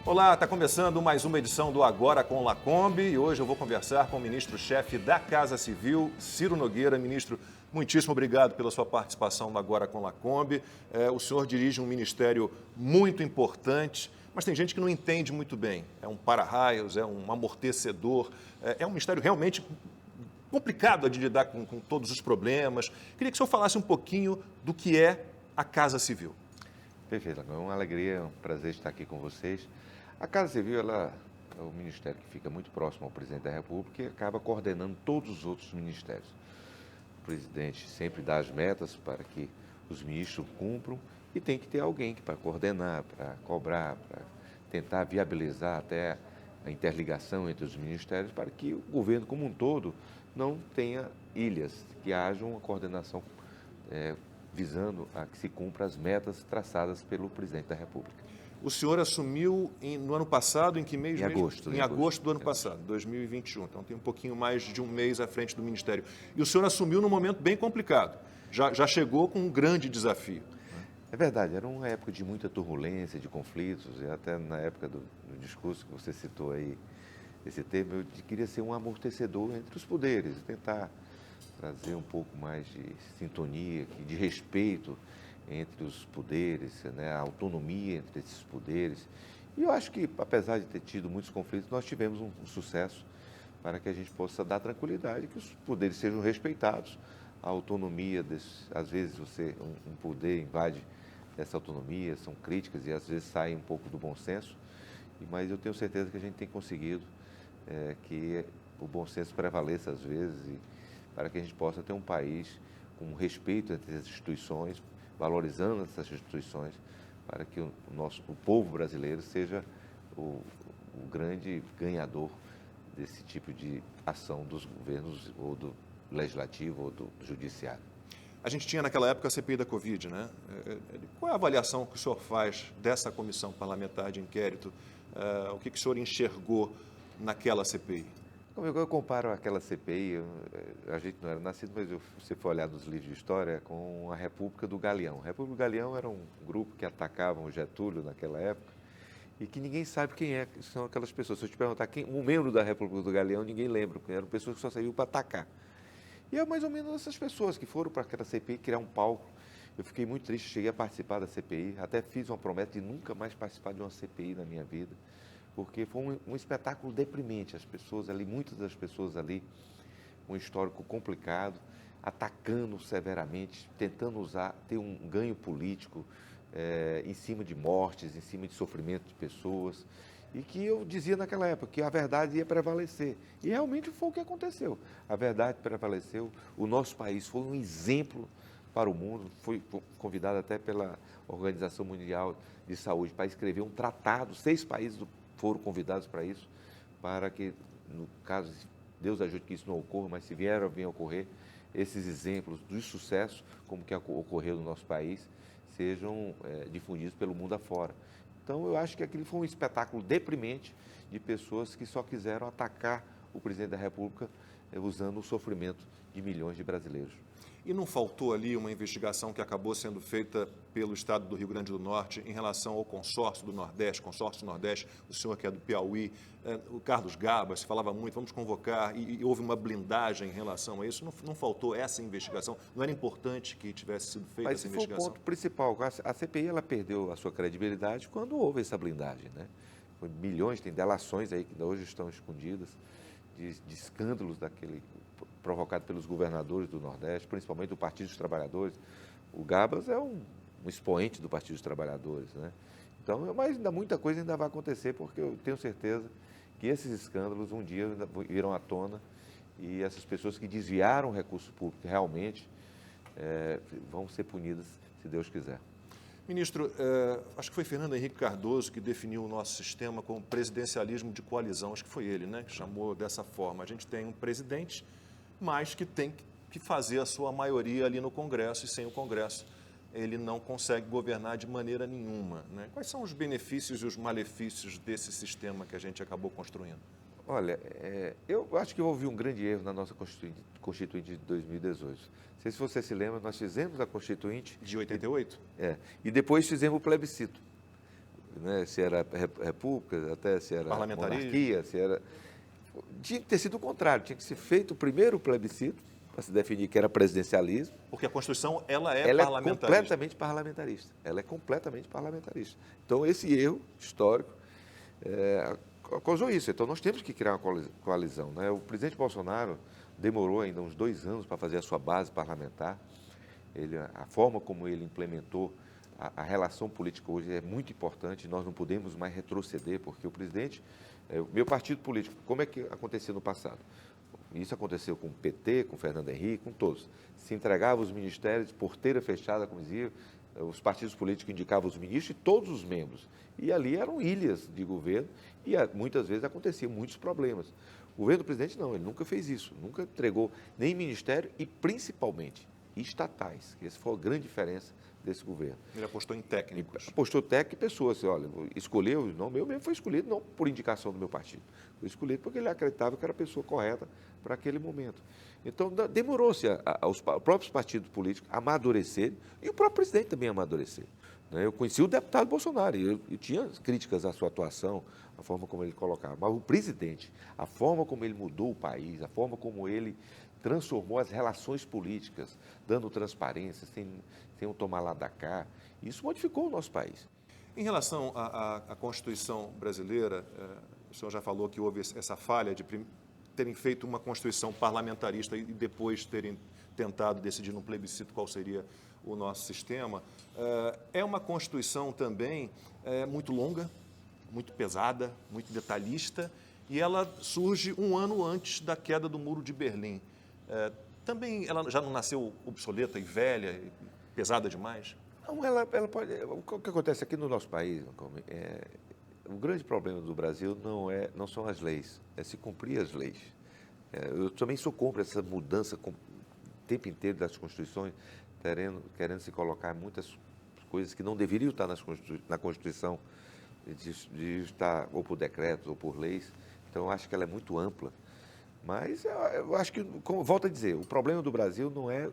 Olá, está começando mais uma edição do Agora com Lacombe e hoje eu vou conversar com o ministro-chefe da Casa Civil, Ciro Nogueira. Ministro, muitíssimo obrigado pela sua participação no Agora com Lacombe. O senhor dirige um ministério muito importante, mas tem gente que não entende muito bem. É um para-raios, é um amortecedor, é um ministério realmente complicado de lidar com todos os problemas. Queria que o senhor falasse um pouquinho do que é a Casa Civil. Perfeito, é uma alegria, um prazer estar aqui com vocês. A Casa Civil ela é o ministério que fica muito próximo ao presidente da República e acaba coordenando todos os outros ministérios. O presidente sempre dá as metas para que os ministros cumpram e tem que ter alguém para coordenar, para cobrar, para tentar viabilizar até a interligação entre os ministérios para que o governo como um todo não tenha ilhas, que haja uma coordenação visando a que se cumpra as metas traçadas pelo presidente da República. O senhor assumiu no ano passado, em que mês? Em agosto. Em agosto do ano passado, 2021. Então tem um pouquinho mais de um mês à frente do Ministério. E o senhor assumiu num momento bem complicado. Já chegou com um grande desafio. É verdade, era uma época de muita turbulência, de conflitos, e até na época do discurso que você citou aí, esse termo, eu queria ser um amortecedor entre os poderes, tentar trazer um pouco mais de sintonia, de respeito entre os poderes, né, a autonomia entre esses poderes. E eu acho que, apesar de ter tido muitos conflitos, nós tivemos um sucesso para que a gente possa dar tranquilidade, que os poderes sejam respeitados, a autonomia, às vezes um poder invade essa autonomia, são críticas e às vezes saem um pouco do bom senso, mas eu tenho certeza que a gente tem conseguido que o bom senso prevaleça às vezes, para que a gente possa ter um país com respeito entre as instituições, valorizando essas instituições, para que o povo brasileiro seja o grande ganhador desse tipo de ação dos governos, ou do legislativo, ou do judiciário. A gente tinha naquela época a CPI da Covid, né? Qual é a avaliação que o senhor faz dessa comissão parlamentar de inquérito? O que o senhor enxergou naquela CPI? Eu comparo aquela CPI, a gente não era nascido, mas se você for olhar nos livros de história, com a República do Galeão. A República do Galeão era um grupo que atacavam o Getúlio naquela época e que ninguém sabe quem são aquelas pessoas. Se eu te perguntar um membro da República do Galeão, ninguém lembra, porque eram pessoas que só saíram para atacar. E é mais ou menos essas pessoas que foram para aquela CPI criar um palco. Eu fiquei muito triste, cheguei a participar da CPI, até fiz uma promessa de nunca mais participar de uma CPI na minha vida, porque foi um espetáculo deprimente. As pessoas ali, muitas das pessoas ali, um histórico complicado, atacando severamente, tentando ter um ganho político em cima de mortes, em cima de sofrimento de pessoas, e que eu dizia naquela época que a verdade ia prevalecer. E realmente foi o que aconteceu. A verdade prevaleceu, o nosso país foi um exemplo para o mundo, foi convidado até pela Organização Mundial de Saúde para escrever um tratado, 6 países foram convidados para isso, para que, no caso, Deus ajude que isso não ocorra, mas se vier a ocorrer, esses exemplos de sucesso, como que ocorreu no nosso país, sejam difundidos pelo mundo afora. Então, eu acho que aquilo foi um espetáculo deprimente de pessoas que só quiseram atacar o presidente da República usando o sofrimento de milhões de brasileiros. E não faltou ali uma investigação que acabou sendo feita pelo Estado do Rio Grande do Norte em relação ao consórcio do Nordeste, o senhor que é do Piauí, o Carlos Gabas, se falava muito, vamos convocar, e houve uma blindagem em relação a isso. Não faltou essa investigação? Não era importante que tivesse sido feita essa investigação? Mas foi o ponto principal. A CPI ela perdeu a sua credibilidade quando houve essa blindagem, né? Foi milhões, tem delações aí que hoje estão escondidas, de escândalos provocado pelos governadores do Nordeste, principalmente do Partido dos Trabalhadores. O Gabas é um expoente do Partido dos Trabalhadores, né? Então, mas muita coisa ainda vai acontecer, porque eu tenho certeza que esses escândalos um dia virão à tona e essas pessoas que desviaram o recurso público realmente vão ser punidas, se Deus quiser. Ministro, acho que foi Fernando Henrique Cardoso que definiu o nosso sistema como presidencialismo de coalizão. Acho que foi ele, né, que chamou dessa forma. A gente tem um presidente, mas que tem que fazer a sua maioria ali no Congresso, e sem o Congresso ele não consegue governar de maneira nenhuma, né? Quais são os benefícios e os malefícios desse sistema que a gente acabou construindo? Olha, eu acho que houve um grande erro na nossa Constituinte de 2018. Não sei se você se lembra, nós fizemos a Constituinte... De 88? E depois fizemos o plebiscito. né, se era república, até se era Parlamentarismo. monarquia, se era... Tinha que ter sido o contrário, tinha que ser feito o primeiro plebiscito, para se definir que era presidencialismo. Porque a Constituição, ela é Ela é parlamentarista. completamente parlamentarista. Ela é completamente parlamentarista. Então, esse erro histórico causou isso. Então, nós temos que criar uma coalizão, né? O presidente Bolsonaro demorou ainda uns 2 anos para fazer a sua base parlamentar. A forma como ele implementou a relação política hoje é muito importante. Nós não podemos mais retroceder, porque o presidente, o meu partido político, como é que acontecia no passado? Isso aconteceu com o PT, com o Fernando Henrique, com todos. Se entregava os ministérios, porteira fechada, como dizia, os partidos políticos indicavam os ministros e todos os membros. E ali eram ilhas de governo e muitas vezes aconteciam muitos problemas. O governo do presidente não, ele nunca fez isso, nunca entregou nem ministério e principalmente estatais, que essa foi a grande diferença desse governo. Ele apostou em técnicos. Apostou técnico e pessoas, assim, olha, escolheu o nome, eu mesmo foi escolhido não por indicação do meu partido, foi escolhido porque ele acreditava que era a pessoa correta para aquele momento. Então, demorou-se os próprios partidos políticos amadurecerem e o próprio presidente também amadurecer. Eu conheci o deputado Bolsonaro e eu tinha críticas à sua atuação, a forma como ele colocava, mas o presidente, a forma como ele mudou o país, a forma como ele transformou as relações políticas, dando transparência, sem um tomar lá da cá, isso modificou o nosso país. Em relação à Constituição brasileira, o senhor já falou que houve essa falha de terem feito uma Constituição parlamentarista e depois terem tentado decidir num plebiscito qual seria o nosso sistema. É uma Constituição também muito longa, muito pesada, muito detalhista, e ela surge um ano antes da queda do Muro de Berlim. Também ela já não nasceu obsoleta e velha, pesada demais? Não, ela pode... O que acontece aqui no nosso país, o grande problema do Brasil não são as leis, é se cumprir as leis. Eu também sou contra essa mudança o tempo inteiro das constituições, querendo se colocar muitas coisas que não deveriam estar na Constituição, de estar ou por decretos ou por leis. Então, eu acho que ela é muito ampla. Mas eu acho que, como volto a dizer, o problema do Brasil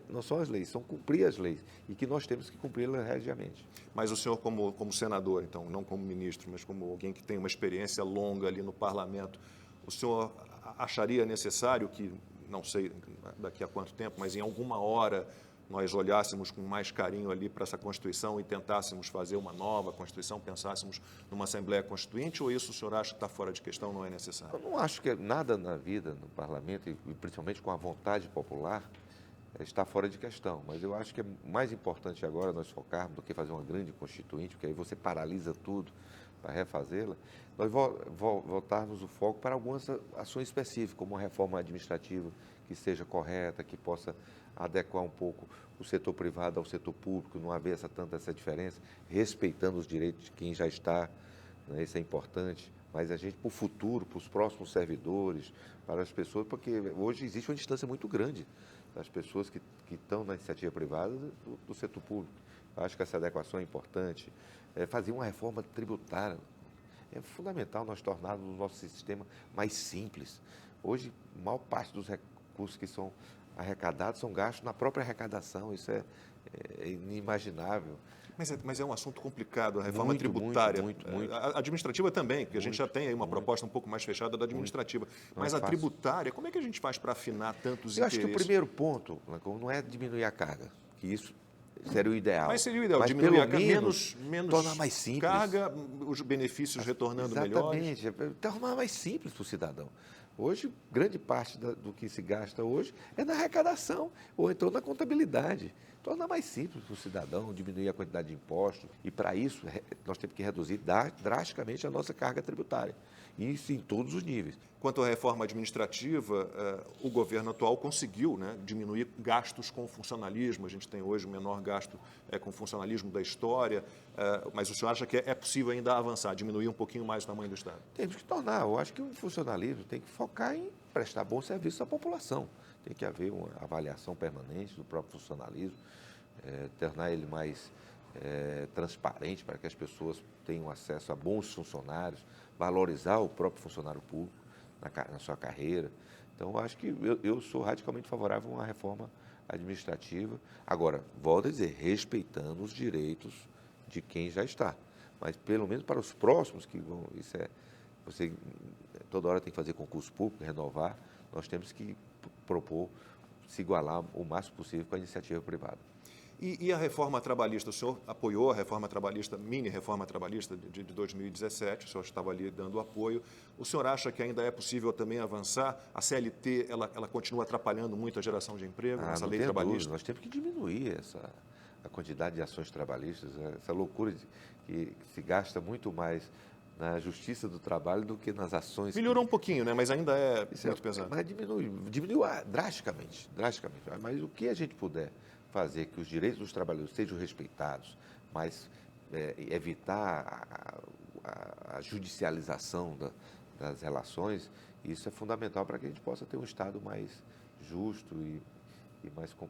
não são as leis, são cumprir as leis e que nós temos que cumpri-las regiamente. Mas o senhor, como senador, então, não como ministro, mas como alguém que tem uma experiência longa ali no parlamento, o senhor acharia necessário que, não sei daqui a quanto tempo, mas em alguma hora nós olhássemos com mais carinho ali para essa Constituição e tentássemos fazer uma nova Constituição, pensássemos numa Assembleia Constituinte, ou isso o senhor acha que está fora de questão, não é necessário? Eu não acho que nada na vida, no parlamento, e principalmente com a vontade popular, está fora de questão. Mas eu acho que é mais importante agora nós focarmos do que fazer uma grande Constituinte, porque aí você paralisa tudo para refazê-la, nós voltarmos o foco para algumas ações específicas, como uma reforma administrativa que seja correta, que possa adequar um pouco o setor privado ao setor público, não haver tanta essa diferença, respeitando os direitos de quem já está, né? Isso é importante, mas a gente, para o futuro, para os próximos servidores, para as pessoas, porque hoje existe uma distância muito grande das pessoas que estão na iniciativa privada do setor público. Eu acho que essa adequação é importante. Fazer uma reforma tributária. É fundamental nós tornarmos o nosso sistema mais simples. Hoje, a maior parte dos recursos que são arrecadados são gastos na própria arrecadação. Isso é inimaginável. Mas é um assunto complicado, a reforma tributária. Muito. A administrativa também, porque a gente já tem aí uma proposta um pouco mais fechada da administrativa. Mas a tributária, como é que a gente faz para afinar tantos interesses? Eu acho que o primeiro ponto não é diminuir a carga, que isso seria o ideal. Mas seria o ideal, diminuir a carga, menos tornar mais simples. Carga, os benefícios retornando melhores. Exatamente, tornar mais simples para o cidadão. Hoje, grande parte do que se gasta hoje é na arrecadação ou então na contabilidade. Tornar mais simples para o cidadão, diminuir a quantidade de impostos. E, para isso, nós temos que reduzir drasticamente a nossa carga tributária. E isso em todos os níveis. Quanto à reforma administrativa, o governo atual conseguiu, né, diminuir gastos com funcionalismo. A gente tem hoje o menor gasto com funcionalismo da história. Mas o senhor acha que é possível ainda avançar, diminuir um pouquinho mais o tamanho do Estado? Temos que tornar. Eu acho que o funcionalismo tem que focar em prestar bom serviço à população. Tem que haver uma avaliação permanente do próprio funcionalismo, tornar ele mais transparente para que as pessoas tenham acesso a bons funcionários, valorizar o próprio funcionário público na sua carreira. Então, acho que eu sou radicalmente favorável a uma reforma administrativa. Agora, volto a dizer, respeitando os direitos de quem já está. mas pelo menos para os próximos, que vão, você toda hora tem que fazer concurso público, renovar, nós temos que propor se igualar o máximo possível com a iniciativa privada. E a reforma trabalhista, o senhor apoiou a reforma trabalhista, mini reforma trabalhista de 2017, o senhor estava ali dando apoio. O senhor acha que ainda é possível também avançar? A CLT, ela continua atrapalhando muito a geração de emprego nessa lei trabalhista? Dúvida, nós temos que diminuir a quantidade de ações trabalhistas, essa loucura que se gasta muito mais na justiça do trabalho do que nas ações. Melhorou um pouquinho, né? Mas ainda é muito pesado. Mas diminuiu drasticamente. Mas o que a gente puder fazer que os direitos dos trabalhadores sejam respeitados, mas evitar a judicialização das relações, isso é fundamental para que a gente possa ter um Estado mais justo e mais com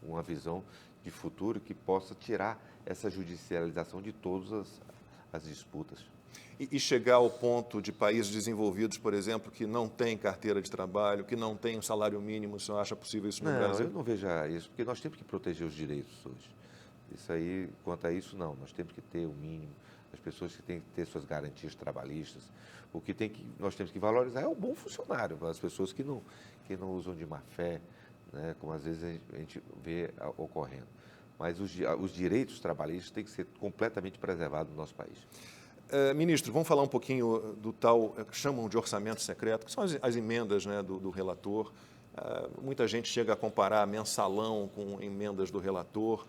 uma visão de futuro que possa tirar essa judicialização de todas as disputas. E chegar ao ponto de países desenvolvidos, por exemplo, que não têm carteira de trabalho, que não têm um salário mínimo, o senhor acha possível isso no Brasil? Eu não vejo isso, porque nós temos que proteger os direitos hoje. Isso aí, quanto a isso, não. Nós temos que ter o mínimo, as pessoas que têm que ter suas garantias trabalhistas. O que nós temos que valorizar é o bom funcionário, as pessoas que não usam de má fé, né, como às vezes a gente vê ocorrendo. Mas os direitos trabalhistas têm que ser completamente preservados no nosso país. Ministro, vamos falar um pouquinho do tal, que chamam de orçamento secreto, que são as emendas, né, do relator. Muita gente chega a comparar mensalão com emendas do relator.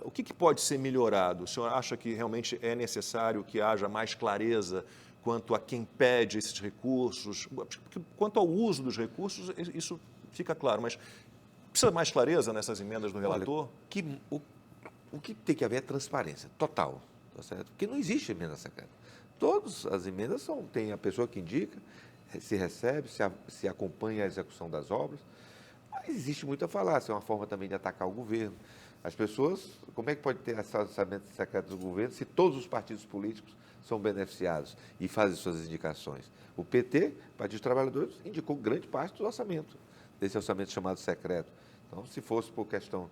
O que pode ser melhorado? O senhor acha que realmente é necessário que haja mais clareza quanto a quem pede esses recursos? Quanto ao uso dos recursos, isso fica claro, mas precisa mais clareza nessas emendas do relator? Olha, o que tem que haver é transparência total. Tá certo? Porque não existe emenda secreta. Todas as emendas tem a pessoa que indica, se recebe, se acompanha a execução das obras, mas existe muita falácia, é uma forma também de atacar o governo. As pessoas, como é que pode ter orçamento secreto do governo se todos os partidos políticos são beneficiados e fazem suas indicações? O PT, Partido dos Trabalhadores, indicou grande parte do orçamento, desse orçamento chamado secreto. Então, se fosse por questão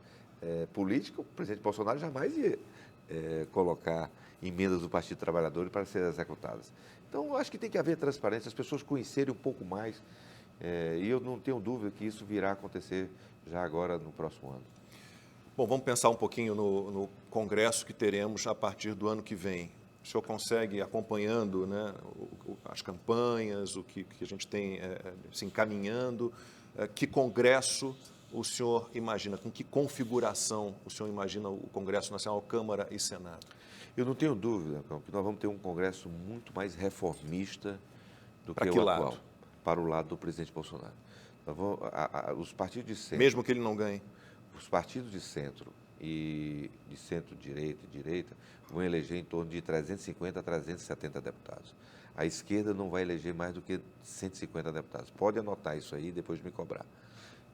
política, o presidente Bolsonaro jamais ia colocar emendas do Partido Trabalhador para serem executadas. Então, eu acho que tem que haver transparência, as pessoas conhecerem um pouco mais, e eu não tenho dúvida que isso virá a acontecer já agora no próximo ano. Bom, vamos pensar um pouquinho no congresso que teremos a partir do ano que vem. O senhor consegue, acompanhando, né, as campanhas, o que a gente tem se encaminhando, que congresso o senhor imagina, com que configuração o senhor imagina o Congresso Nacional, Câmara e Senado? Eu não tenho dúvida, que nós vamos ter um Congresso muito mais reformista do que o atual, lado? Para o lado do presidente Bolsonaro. Os partidos de centro... Mesmo que ele não ganhe? Os partidos de centro e de centro-direita e direita vão eleger em torno de 350 a 370 deputados. A esquerda não vai eleger mais do que 150 deputados. Pode anotar isso aí e depois me cobrar.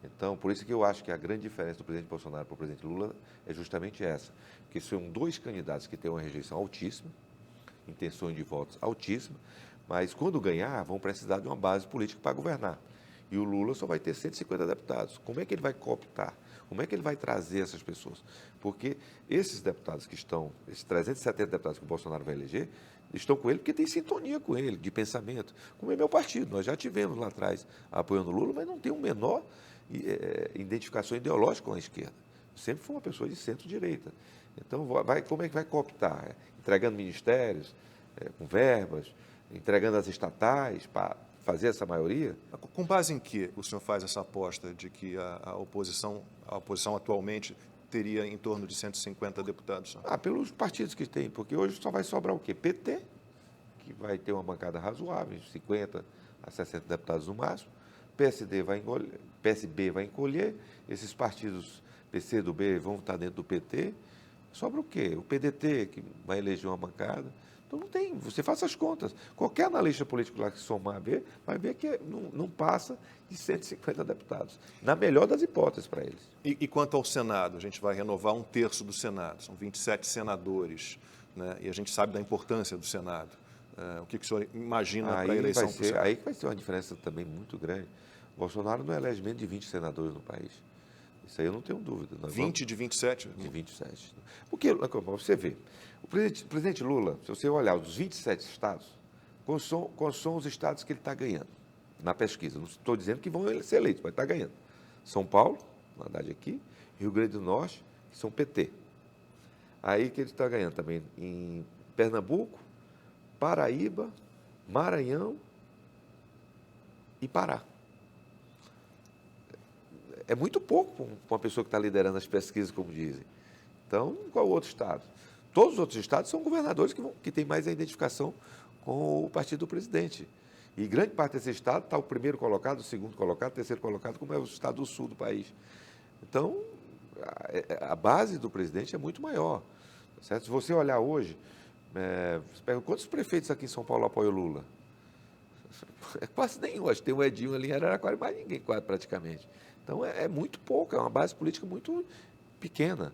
Então, por isso que eu acho que a grande diferença do presidente Bolsonaro para o presidente Lula é justamente essa, que são dois candidatos que têm uma rejeição altíssima, intenções de votos altíssimas, mas quando ganhar vão precisar de uma base política para governar. E o Lula só vai ter 150 deputados. Como é que ele vai cooptar? Como é que ele vai trazer essas pessoas? Porque esses deputados que estão, esses 370 deputados que o Bolsonaro vai eleger, estão com ele porque tem sintonia com ele, de pensamento. Como é meu partido, nós já tivemos lá atrás apoiando o Lula, mas não tem um menor identificação ideológica com a esquerda. Sempre foi uma pessoa de centro-direita. Então, como é que vai cooptar? Entregando ministérios, com verbas, entregando as estatais para fazer essa maioria? Com base em que o senhor faz essa aposta de que a oposição atualmente teria em torno de 150 deputados? Pelos partidos que tem, porque hoje só vai sobrar o quê? PT, que vai ter uma bancada razoável, 50 a 60 deputados no máximo, PSB vai encolher, esses partidos PC do B vão estar dentro do PT, sobra o quê? O PDT, que vai eleger uma bancada. Então, não tem, você faça as contas. Qualquer analista político lá que somar vai ver que não passa de 150 deputados, na melhor das hipóteses para eles. E quanto ao Senado, a gente vai renovar 1/3 do Senado, são 27 senadores, né? E a gente sabe da importância do Senado. O que o senhor imagina para a eleição do Senado? Aí que vai ser uma diferença também muito grande. Bolsonaro não elege menos de 20 senadores no país. Isso aí eu não tenho dúvida. 20 de 27? De 27. Porque, você vê, o presidente Lula, se você olhar os 27 estados, quais são os estados que ele está ganhando na pesquisa? Não estou dizendo que vão ser eleitos, mas está ganhando. São Paulo, na verdade aqui, Rio Grande do Norte, que são PT. Aí que ele está ganhando também em Pernambuco, Paraíba, Maranhão e Pará. É muito pouco para uma pessoa que está liderando as pesquisas, como dizem. Então, qual o outro estado? Todos os outros estados são governadores que têm mais a identificação com o partido do presidente. E grande parte desse estado está o primeiro colocado, o segundo colocado, o terceiro colocado, como é o estado do sul do país. Então, a base do presidente é muito maior. Certo? Se você olhar hoje, você pergunta, quantos prefeitos aqui em São Paulo apoiam o Lula? Quase nenhum. Acho que tem o Edinho ali em Araraquara, mais ninguém, quase, praticamente. Então, é muito pouco, é uma base política muito pequena.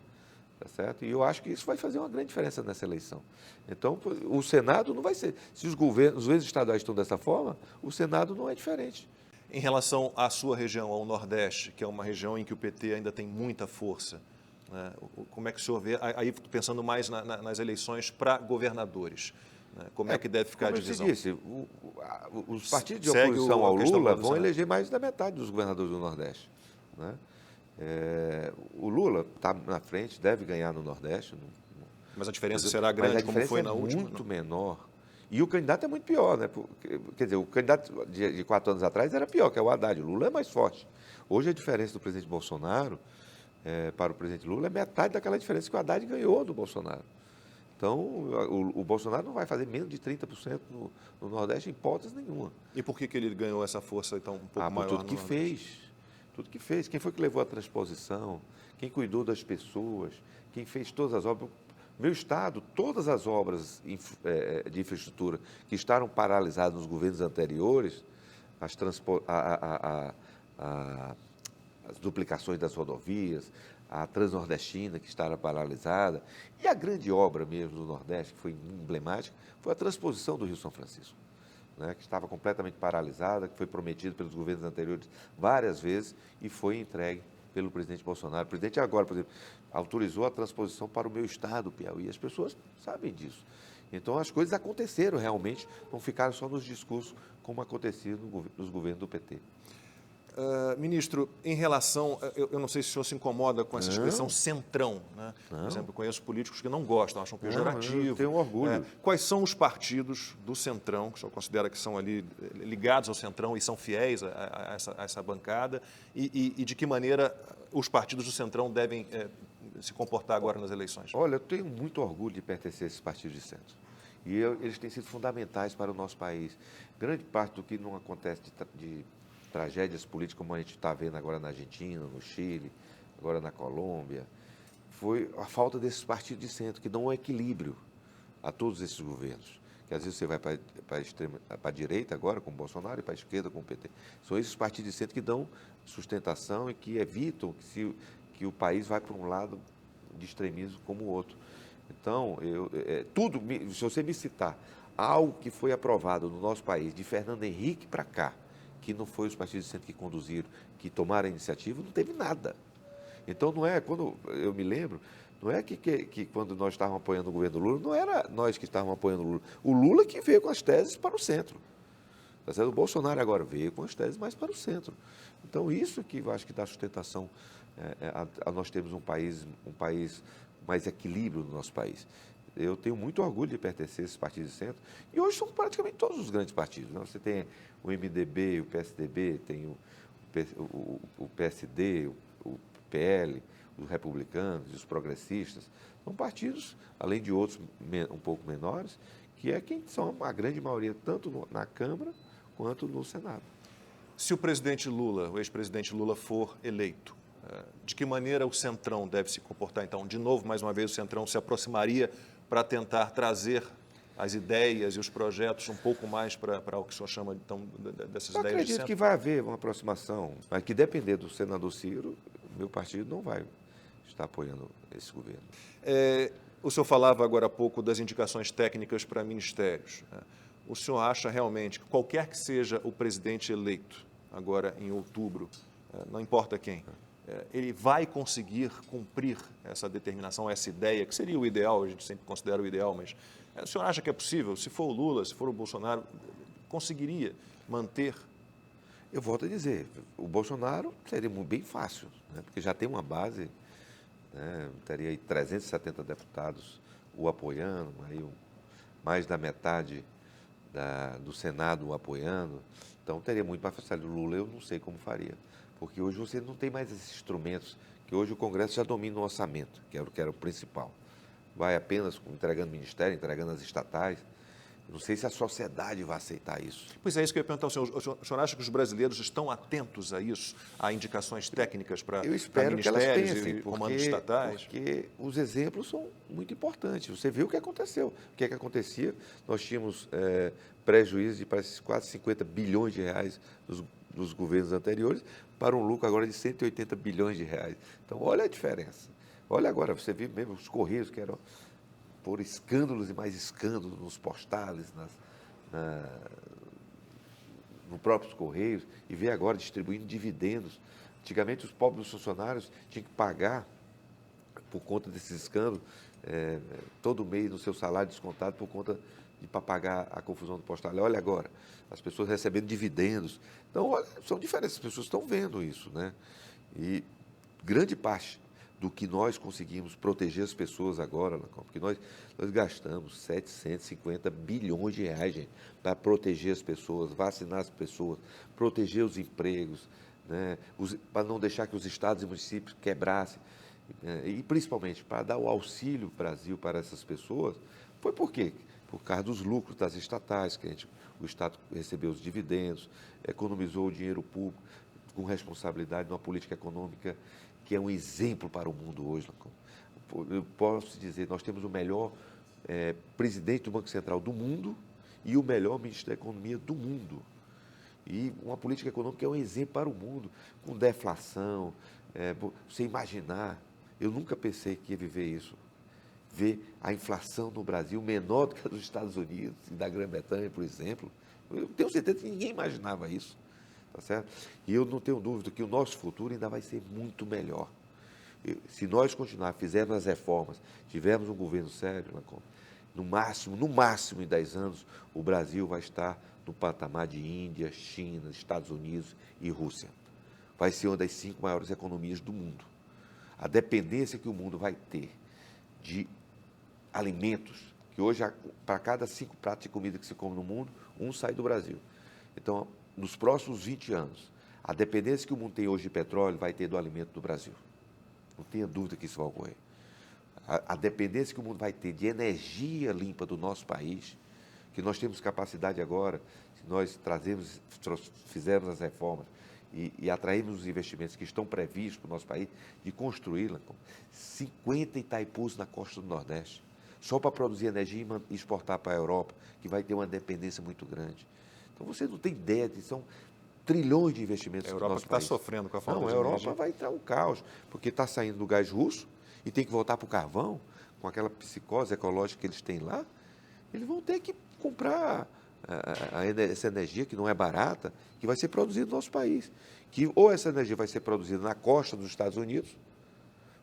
Tá certo? E eu acho que isso vai fazer uma grande diferença nessa eleição. Então, o Senado não vai ser... Se os governos estaduais estão dessa forma, o Senado não é diferente. Em relação à sua região, ao Nordeste, que é uma região em que o PT ainda tem muita força, né? Como é que o senhor vê, aí pensando mais nas eleições para governadores, né? Como é que deve ficar a divisão? Como eu disse, os partidos de oposição ao Lula vão eleger mais da metade dos governadores do Nordeste. Né? O Lula está na frente, deve ganhar no Nordeste. Mas a diferença será grande, como foi na última? Muito menor. E o candidato é muito pior, né? Quer dizer, o candidato de 4 anos atrás era pior, que é o Haddad. O Lula é mais forte. Hoje a diferença do presidente Bolsonaro para o presidente Lula é metade daquela diferença que o Haddad ganhou do Bolsonaro. Então, o Bolsonaro não vai fazer menos de 30% no Nordeste, em hipótese nenhuma. E por que ele ganhou essa força então um pouco maior? Por tudo que fez. Tudo que fez. Quem foi que levou a transposição? Quem cuidou das pessoas? Quem fez todas as obras? Meu estado, todas as obras de infraestrutura que estavam paralisadas nos governos anteriores, as duplicações das rodovias, a Transnordestina, que estava paralisada, e a grande obra mesmo do Nordeste, que foi emblemática, foi a transposição do Rio São Francisco, né, que estava completamente paralisada, que foi prometido pelos governos anteriores várias vezes e foi entregue pelo presidente Bolsonaro. O presidente agora, por exemplo, autorizou a transposição para o meu estado, Piauí. As pessoas sabem disso. Então, as coisas aconteceram realmente, não ficaram só nos discursos, como acontecia nos governos do PT. Ministro, em relação, eu não sei se o senhor se incomoda com essa expressão centrão, né? Por exemplo, eu conheço políticos que não gostam, acham pejorativo. Eu tenho orgulho. Quais são os partidos do centrão, que o senhor considera que são ali ligados ao centrão e são fiéis a essa bancada, e de que maneira os partidos do centrão devem se comportar agora nas eleições? Olha, eu tenho muito orgulho de pertencer a esses partidos de centro. E eles têm sido fundamentais para o nosso país. Grande parte do que não acontece de tragédias políticas, como a gente está vendo agora na Argentina, no Chile, agora na Colômbia, foi a falta desses partidos de centro, que dão um equilíbrio a todos esses governos. Que às vezes você vai para a direita agora, com o Bolsonaro, e para a esquerda, com o PT. São esses partidos de centro que dão sustentação e que evitam que o país vá para um lado de extremismo como o outro. Então, se você me citar algo que foi aprovado no nosso país, de Fernando Henrique para cá, que não foi os partidos de centro que conduziram, que tomaram a iniciativa, não teve nada. Então, não é, quando eu me lembro, não é que quando nós estávamos apoiando o governo Lula, não era nós que estávamos apoiando o Lula. O Lula que veio com as teses para o centro. Tá certo? O Bolsonaro agora veio com as teses mais para o centro. Então, isso que eu acho que dá sustentação a nós termos um país mais equilíbrio no nosso país. Eu tenho muito orgulho de pertencer a esses partidos de centro, e hoje são praticamente todos os grandes partidos. Né? Você tem o MDB, o PSDB, tem o PSD, o PL, os republicanos, os progressistas. São partidos, além de outros um pouco menores, que é quem são a grande maioria, tanto na Câmara quanto no Senado. Se o presidente Lula, o ex-presidente Lula, for eleito, de que maneira o Centrão deve se comportar, então? De novo, mais uma vez, o Centrão se aproximaria para tentar trazer as ideias e os projetos um pouco mais para o que o senhor chama, então, dessas ideias de centro? Eu acredito que vai haver uma aproximação, mas que depender do senador Ciro, meu partido não vai estar apoiando esse governo. O senhor falava agora há pouco das indicações técnicas para ministérios. O senhor acha realmente que qualquer que seja o presidente eleito, agora em outubro, não importa quem, ele vai conseguir cumprir essa determinação, essa ideia, que seria o ideal, a gente sempre considera o ideal, mas o senhor acha que é possível? Se for o Lula, se for o Bolsonaro, conseguiria manter? Eu volto a dizer, o Bolsonaro seria bem fácil, né? Porque já tem uma base, né? Teria aí 370 deputados o apoiando, aí mais da metade do Senado o apoiando, então teria muito mais facilidade. O Lula eu não sei como faria, porque hoje você não tem mais esses instrumentos, que hoje o Congresso já domina o orçamento, que era o principal. Vai apenas entregando ministério, entregando as estatais. Não sei se a sociedade vai aceitar isso. Pois é, isso que eu ia perguntar ao senhor. O senhor acha que os brasileiros estão atentos a isso, a indicações técnicas para ministérios e comandos estatais? Porque os exemplos são muito importantes. Você viu o que aconteceu. O que é que acontecia? Nós tínhamos prejuízo de quase 50 bilhões de reais dos governos anteriores para um lucro agora de 180 bilhões de reais. Então, olha a diferença. Olha agora, você viu mesmo os Correios, que eram por escândalos e mais escândalos nos postais, no próprios Correios, e vê agora distribuindo dividendos. Antigamente, os pobres funcionários tinham que pagar, por conta desses escândalos, todo mês no seu salário descontado por conta para pagar a confusão do postal. Olha agora, as pessoas recebendo dividendos. Então, olha, são diferentes, as pessoas estão vendo isso, né? E grande parte do que nós conseguimos proteger as pessoas agora, porque nós gastamos 750 bilhões de reais, gente, para proteger as pessoas, vacinar as pessoas, proteger os empregos, né, para não deixar que os estados e municípios quebrassem, e principalmente para dar o auxílio Brasil para essas pessoas. Foi por quê? Por causa dos lucros das estatais, que o Estado recebeu os dividendos, economizou o dinheiro público com responsabilidade numa política econômica que é um exemplo para o mundo hoje. Eu posso dizer, nós temos o melhor presidente do Banco Central do mundo e o melhor ministro da Economia do mundo. E uma política econômica que é um exemplo para o mundo, com deflação. Você imaginar, eu nunca pensei que ia viver isso, ver a inflação no Brasil menor do que a dos Estados Unidos e da Grã-Bretanha, por exemplo. Eu tenho certeza que ninguém imaginava isso. Tá certo? E eu não tenho dúvida que o nosso futuro ainda vai ser muito melhor. Se nós fizermos as reformas, tivermos um governo sério, no máximo em 10 anos, o Brasil vai estar no patamar de Índia, China, Estados Unidos e Rússia. Vai ser uma das 5 maiores economias do mundo. A dependência que o mundo vai ter de alimentos, que hoje, para cada 5 pratos de comida que se come no mundo, um sai do Brasil. Então, nos próximos 20 anos, a dependência que o mundo tem hoje de petróleo vai ter do alimento do Brasil. Não tenha dúvida que isso vai ocorrer. A dependência que o mundo vai ter de energia limpa do nosso país, que nós temos capacidade agora, se nós fizermos as reformas e atrairmos os investimentos que estão previstos para o nosso país, de construí-la, 50 Itaipus na costa do Nordeste, só para produzir energia e exportar para a Europa, que vai ter uma dependência muito grande. Então, você não tem ideia, são trilhões de investimentos no nosso país. A Europa está sofrendo com a falta de energia. Não, a Europa energia. vai entrar um caos, porque está saindo do gás russo e tem que voltar para o carvão, com aquela psicose ecológica que eles têm lá. Eles vão ter que comprar essa energia, que não é barata, que vai ser produzida no nosso país. Que ou essa energia vai ser produzida na costa dos Estados Unidos,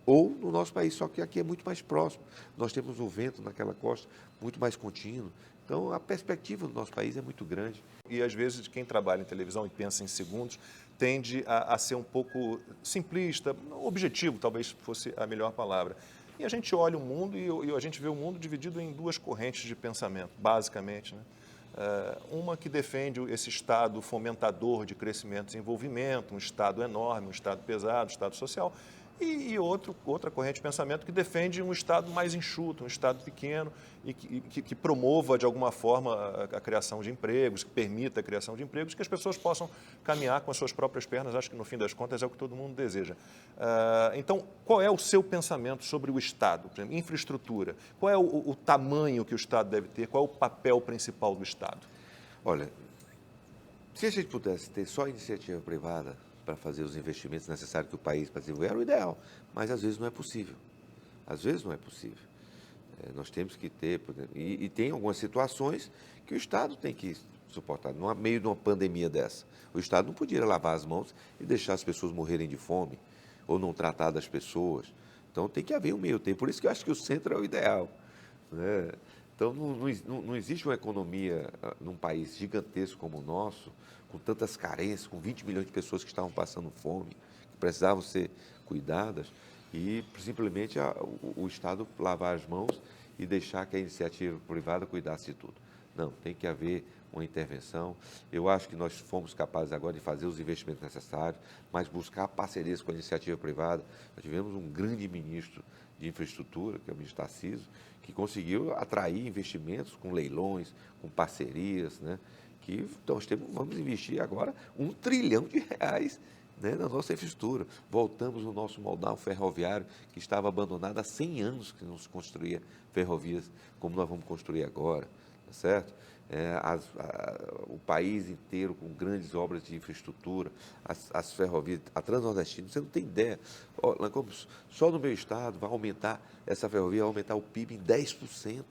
ou no nosso país, só que aqui é muito mais próximo. Nós temos um vento naquela costa muito mais contínuo. Então, a perspectiva do nosso país é muito grande. E, às vezes, quem trabalha em televisão e pensa em segundos tende a ser um pouco simplista, objetivo, talvez fosse a melhor palavra. E a gente olha o mundo e a gente vê o mundo dividido em 2 correntes de pensamento, basicamente, né? Uma que defende esse Estado fomentador de crescimento e desenvolvimento, um Estado enorme, um Estado pesado, um Estado social, e outra corrente de pensamento que defende um Estado mais enxuto, um Estado pequeno e que promova, de alguma forma, a criação de empregos, que permita a criação de empregos, que as pessoas possam caminhar com as suas próprias pernas. Acho que, no fim das contas, é o que todo mundo deseja. Então, qual é o seu pensamento sobre o Estado? Por exemplo, infraestrutura. Qual é o tamanho que o Estado deve ter? Qual é o papel principal do Estado? Olha, se a gente pudesse ter só iniciativa privada para fazer os investimentos necessários que o país para desenvolver, era o ideal, mas às vezes não é possível. Às vezes não é possível. Nós temos que ter, e tem algumas situações que o Estado tem que suportar. No meio de uma pandemia dessa, o Estado não podia lavar as mãos e deixar as pessoas morrerem de fome, ou não tratar das pessoas. Então, tem que haver um meio termo. Por isso que eu acho que o centro é o ideal, né? Então, não existe uma economia num país gigantesco como o nosso, com tantas carências, com 20 milhões de pessoas que estavam passando fome, que precisavam ser cuidadas, e simplesmente o Estado lavar as mãos e deixar que a iniciativa privada cuidasse de tudo. Não, tem que haver uma intervenção. Eu acho que nós fomos capazes agora de fazer os investimentos necessários, mas buscar parcerias com a iniciativa privada. Nós tivemos um grande ministro de infraestrutura, que é o ministro Tarcísio, que conseguiu atrair investimentos com leilões, com parcerias, né? Que vamos investir agora R$ 1 trilhão, né, na nossa infraestrutura. Voltamos no nosso modal ferroviário, que estava abandonado há 100 anos, que não se construía ferrovias como nós vamos construir agora, tá certo? O país inteiro com grandes obras de infraestrutura, as ferrovias, a Transnordestina, você não tem ideia. Só no meu estado vai aumentar, essa ferrovia vai aumentar o PIB em 10%.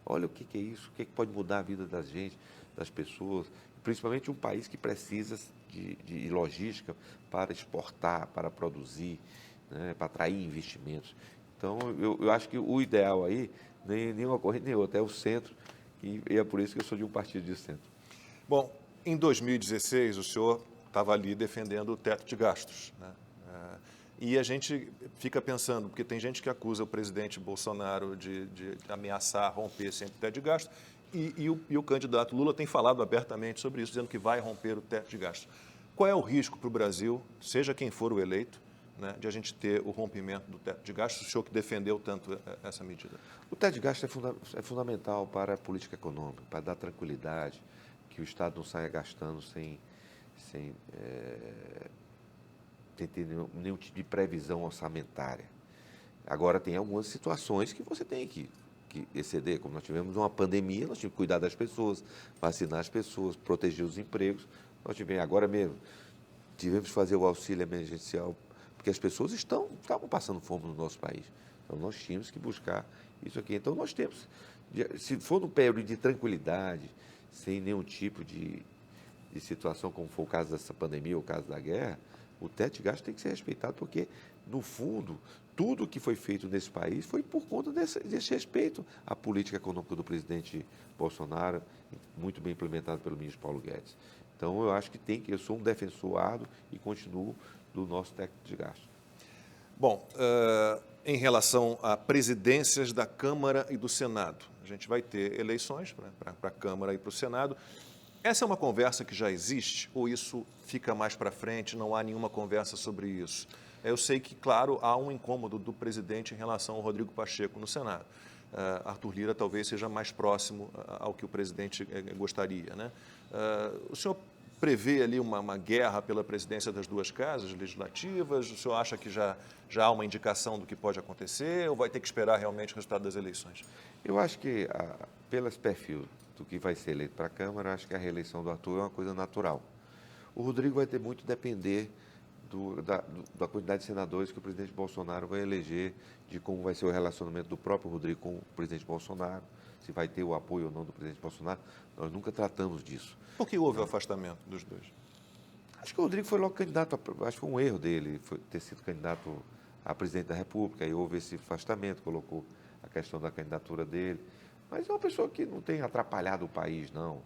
Olha o que é isso, o que pode mudar a vida da gente, das pessoas, principalmente um país que precisa de logística para exportar, para produzir, né, para atrair investimentos. Então, eu acho que o ideal aí, nem uma corrente nem outra, é o centro, e é por isso que eu sou de um partido de centro. Bom, em 2016, o senhor estava ali defendendo o teto de gastos, né? E a gente fica pensando, porque tem gente que acusa o presidente Bolsonaro de ameaçar romper sempre o teto de gastos, e o candidato Lula tem falado abertamente sobre isso, dizendo que vai romper o teto de gastos. Qual é o risco para o Brasil, seja quem for o eleito, né, de a gente ter o rompimento do teto de gastos, o senhor que defendeu tanto essa medida? O teto de gastos é fundamental para a política econômica, para dar tranquilidade, que o Estado não saia gastando sem ter nenhum tipo de previsão orçamentária. Agora, tem algumas situações que você tem que exceder, como nós tivemos uma pandemia, nós tivemos que cuidar das pessoas, vacinar as pessoas, proteger os empregos. Nós tivemos, agora mesmo, tivemos que fazer o auxílio emergencial, porque as pessoas estavam passando fome no nosso país. Então, nós tínhamos que buscar isso aqui. Então, nós temos, se for num período de tranquilidade, sem nenhum tipo de situação, como foi o caso dessa pandemia ou o caso da guerra, o teto de gastos tem que ser respeitado, porque, no fundo, tudo que foi feito nesse país foi por conta desse respeito à política econômica do presidente Bolsonaro, muito bem implementado pelo ministro Paulo Guedes. Então, eu acho que eu sou um defensor árduo e continuo do nosso teto de gastos. Bom, em relação a presidências da Câmara e do Senado, a gente vai ter eleições para a Câmara e para o Senado. Essa é uma conversa que já existe ou isso fica mais para frente, não há nenhuma conversa sobre isso? Eu sei que, claro, há um incômodo do presidente em relação ao Rodrigo Pacheco no Senado. Arthur Lira talvez seja mais próximo ao que o presidente gostaria, né? O senhor prevê ali uma guerra pela presidência das duas casas legislativas? O senhor acha que já há uma indicação do que pode acontecer ou vai ter que esperar realmente o resultado das eleições? Eu acho que, pelos perfil do que vai ser eleito para a Câmara, acho que a reeleição do Arthur é uma coisa natural. O Rodrigo vai ter muito a depender da quantidade de senadores que o presidente Bolsonaro vai eleger, de como vai ser o relacionamento do próprio Rodrigo com o presidente Bolsonaro, se vai ter o apoio ou não do presidente Bolsonaro. Nós nunca tratamos disso. Por que houve o afastamento dos dois? Acho que o Rodrigo foi logo candidato, acho que foi um erro dele ter sido candidato a presidente da República, e houve esse afastamento, colocou a questão da candidatura dele. Mas é uma pessoa que não tem atrapalhado o país, não.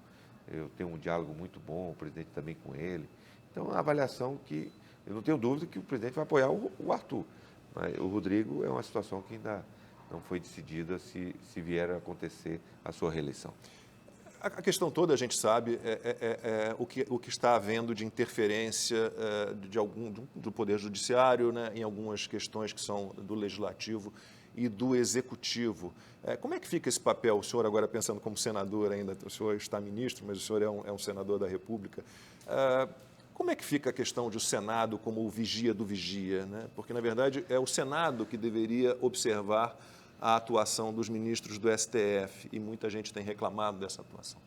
Eu tenho um diálogo muito bom, o presidente também com ele. Então, é uma avaliação que eu não tenho dúvida que o presidente vai apoiar o Arthur. Mas o Rodrigo é uma situação que ainda não foi decidida se vier a acontecer a sua reeleição. A questão toda, a gente sabe, o que está havendo de interferência do Poder Judiciário, né, em algumas questões que são do Legislativo e do Executivo. Como é que fica esse papel? O senhor agora pensando como senador ainda, o senhor está ministro, mas o senhor é um senador da República. Como é que fica a questão de o Senado como o vigia do vigia, né? Porque, na verdade, é o Senado que deveria observar a atuação dos ministros do STF e muita gente tem reclamado dessa atuação.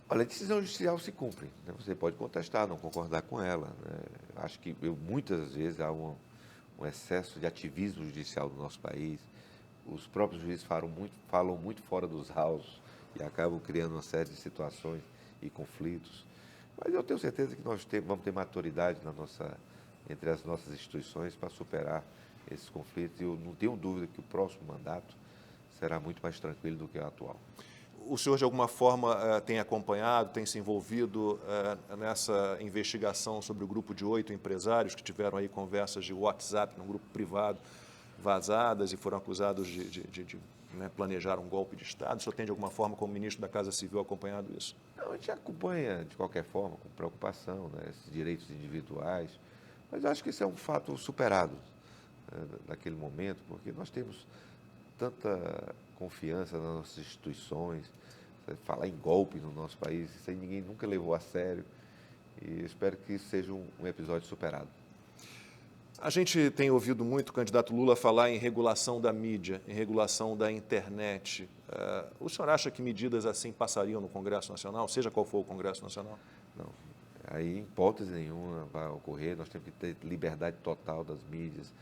Olha, a decisão judicial se cumpre, né? Você pode contestar, não concordar com ela, né? Acho que muitas vezes há um excesso de ativismo judicial no nosso país. Os próprios juízes falam muito fora dos autos e acabam criando uma série de situações e conflitos. Mas eu tenho certeza que nós vamos ter maturidade na entre as nossas instituições para superar esses conflitos. E eu não tenho dúvida que o próximo mandato será muito mais tranquilo do que o atual. O senhor, de alguma forma, tem acompanhado, tem se envolvido nessa investigação sobre o grupo de 8 empresários que tiveram aí conversas de WhatsApp, num grupo privado, vazadas e foram acusados de planejar um golpe de Estado? O senhor tem, de alguma forma, como ministro da Casa Civil, acompanhado isso? Não, a gente acompanha, de qualquer forma, com preocupação, né, esses direitos individuais, mas eu acho que isso é um fato superado naquele momento, porque nós temos tanta confiança nas nossas instituições. Falar em golpe no nosso país, isso aí ninguém nunca levou a sério, e eu espero que isso seja um episódio superado. A gente tem ouvido muito o candidato Lula falar em regulação da mídia, em regulação da internet. O senhor acha que medidas assim passariam no Congresso Nacional, seja qual for o Congresso Nacional? Não, aí em hipótese nenhuma vai ocorrer. Nós temos que ter liberdade total das mídias,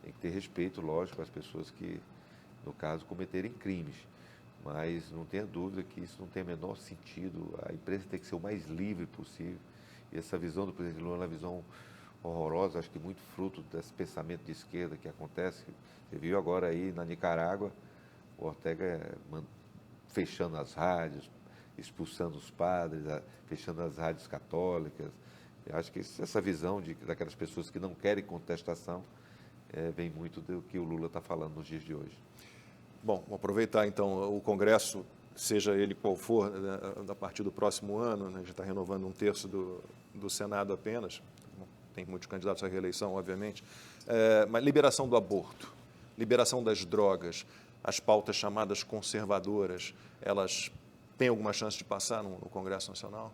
tem que ter respeito, lógico, às pessoas que, no caso, cometerem crimes. Mas não tenha dúvida que isso não tem o menor sentido. A imprensa tem que ser o mais livre possível. E essa visão do presidente Lula é uma visão horrorosa, acho que muito fruto desse pensamento de esquerda que acontece. Você viu agora aí na Nicarágua, o Ortega fechando as rádios, expulsando os padres, fechando as rádios católicas. Eu acho que essa visão daquelas pessoas que não querem contestação vem muito do que o Lula está falando nos dias de hoje. Bom, vou aproveitar então o Congresso, seja ele qual for, a partir do próximo ano, né, a gente está renovando 1/3 do Senado apenas, tem muitos candidatos à reeleição, obviamente, mas liberação do aborto, liberação das drogas, as pautas chamadas conservadoras, elas têm alguma chance de passar no Congresso Nacional?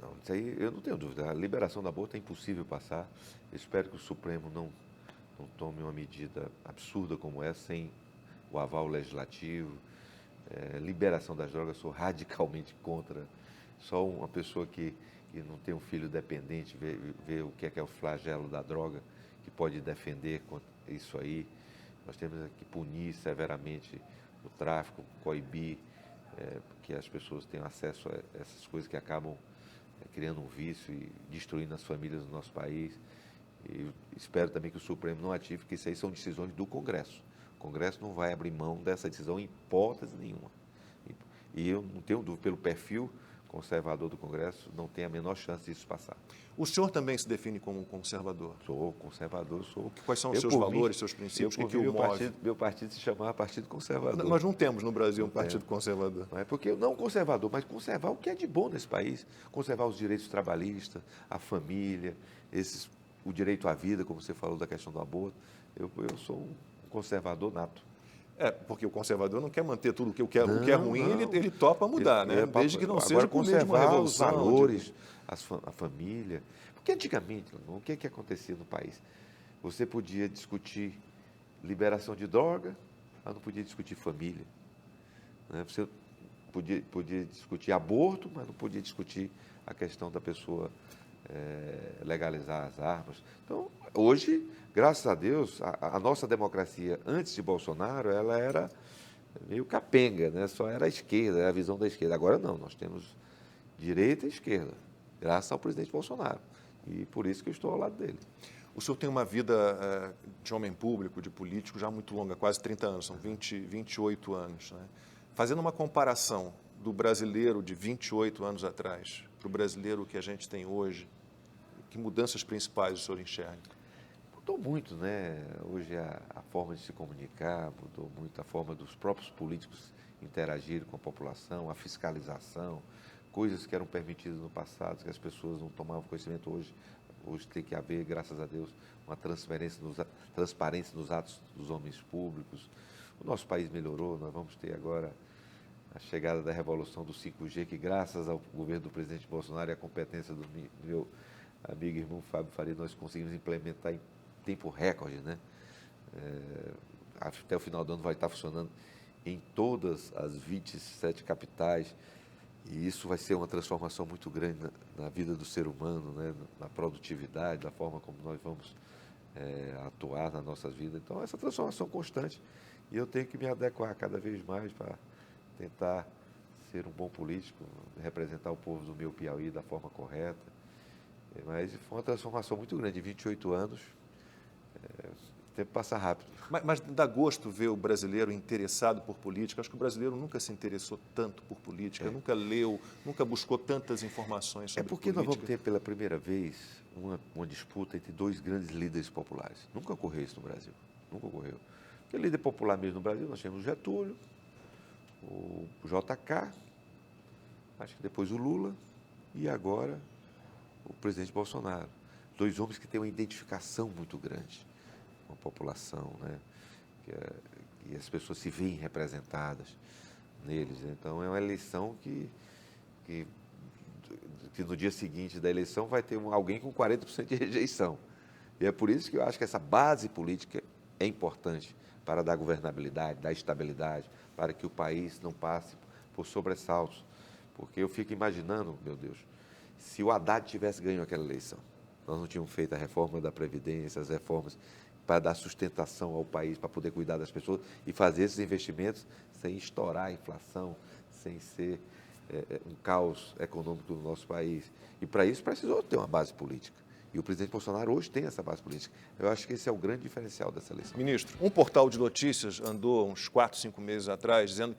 Não, isso aí eu não tenho dúvida. A liberação do aborto é impossível passar. Eu espero que o Supremo não tome uma medida absurda como essa, sem o aval legislativo. Liberação das drogas, sou radicalmente contra. Só uma pessoa que não tem um filho dependente vê o que é o flagelo da droga, que pode defender contra isso aí. Nós temos que punir severamente o tráfico, coibir que as pessoas tenham acesso a essas coisas que acabam criando um vício e destruindo as famílias do nosso país. E espero também que o Supremo não ative, porque isso aí são decisões do Congresso. O Congresso não vai abrir mão dessa decisão em hipótese nenhuma. E eu não tenho dúvida, pelo perfil conservador do Congresso, não tem a menor chance disso passar. O senhor também se define como um conservador? Sou conservador, sou. Quais são os seus valores, seus princípios? O que o move? Meu partido se chamava Partido Conservador. Nós não temos no Brasil um partido conservador. Não é porque não conservador, mas conservar o que é de bom nesse país. Conservar os direitos trabalhistas, a família, o direito à vida, como você falou da questão do aborto. Eu sou um conservador nato. Porque o conservador não quer manter tudo o que é ruim, ele topa mudar, né? Desde que não seja por meio de uma revolução. Os valores, a família. Porque antigamente, o que acontecia no país? Você podia discutir liberação de droga, mas não podia discutir família. Né? Você podia discutir aborto, mas não podia discutir a questão da pessoa legalizar as armas. Então, hoje, graças a Deus, a nossa democracia, antes de Bolsonaro, ela era meio capenga, né? Só era a esquerda, era a visão da esquerda. Agora não, nós temos direita e esquerda, graças ao presidente Bolsonaro. E por isso que eu estou ao lado dele. O senhor tem uma vida de homem público, de político, já muito longa, quase 30 anos, são 28 anos. Né? Fazendo uma comparação do brasileiro de 28 anos atrás para o brasileiro que a gente tem hoje, que mudanças principais o senhor enxerga? Mudou muito, né? Hoje a forma de se comunicar, mudou muito a forma dos próprios políticos interagirem com a população, a fiscalização, coisas que eram permitidas no passado, que as pessoas não tomavam conhecimento hoje. Hoje tem que haver, graças a Deus, uma transparência nos atos dos homens públicos. O nosso país melhorou, nós vamos ter agora a chegada da revolução do 5G, que graças ao governo do presidente Bolsonaro e à competência do meu amigo e irmão Fábio Faria, nós conseguimos implementar em tempo recorde, né? Até o final do ano vai estar funcionando em todas as 27 capitais, e isso vai ser uma transformação muito grande na vida do ser humano, né? Na produtividade, da forma como nós vamos atuar nas nossas vidas. Então, essa transformação constante, e eu tenho que me adequar cada vez mais para tentar ser um bom político, representar o povo do meu Piauí da forma correta. Mas foi uma transformação muito grande, em 28 anos, o tempo passa rápido. Mas dá gosto ver o brasileiro interessado por política? Acho que o brasileiro nunca se interessou tanto por política, nunca leu, nunca buscou tantas informações sobre Porque política. nós vamos ter pela primeira vez uma disputa entre dois grandes líderes populares. Nunca ocorreu isso no Brasil, nunca ocorreu. Porque líder popular mesmo no Brasil, nós tínhamos o Getúlio, o JK, acho que depois o Lula e agora o presidente Bolsonaro. Dois homens que têm uma identificação muito grande com a população, né? Que as pessoas se veem representadas neles. Então, é uma eleição que no dia seguinte da eleição vai ter alguém com 40% de rejeição. E é por isso que eu acho que essa base política é importante para dar governabilidade, dar estabilidade, para que o país não passe por sobressaltos. Porque eu fico imaginando, meu Deus, se o Haddad tivesse ganho aquela eleição, nós não tínhamos feito a reforma da Previdência, as reformas para dar sustentação ao país, para poder cuidar das pessoas e fazer esses investimentos sem estourar a inflação, sem ser um caos econômico no nosso país. E para isso precisou ter uma base política. E o presidente Bolsonaro hoje tem essa base política. Eu acho que esse é o grande diferencial dessa eleição. Ministro, um portal de notícias andou uns 4, 5 meses atrás dizendo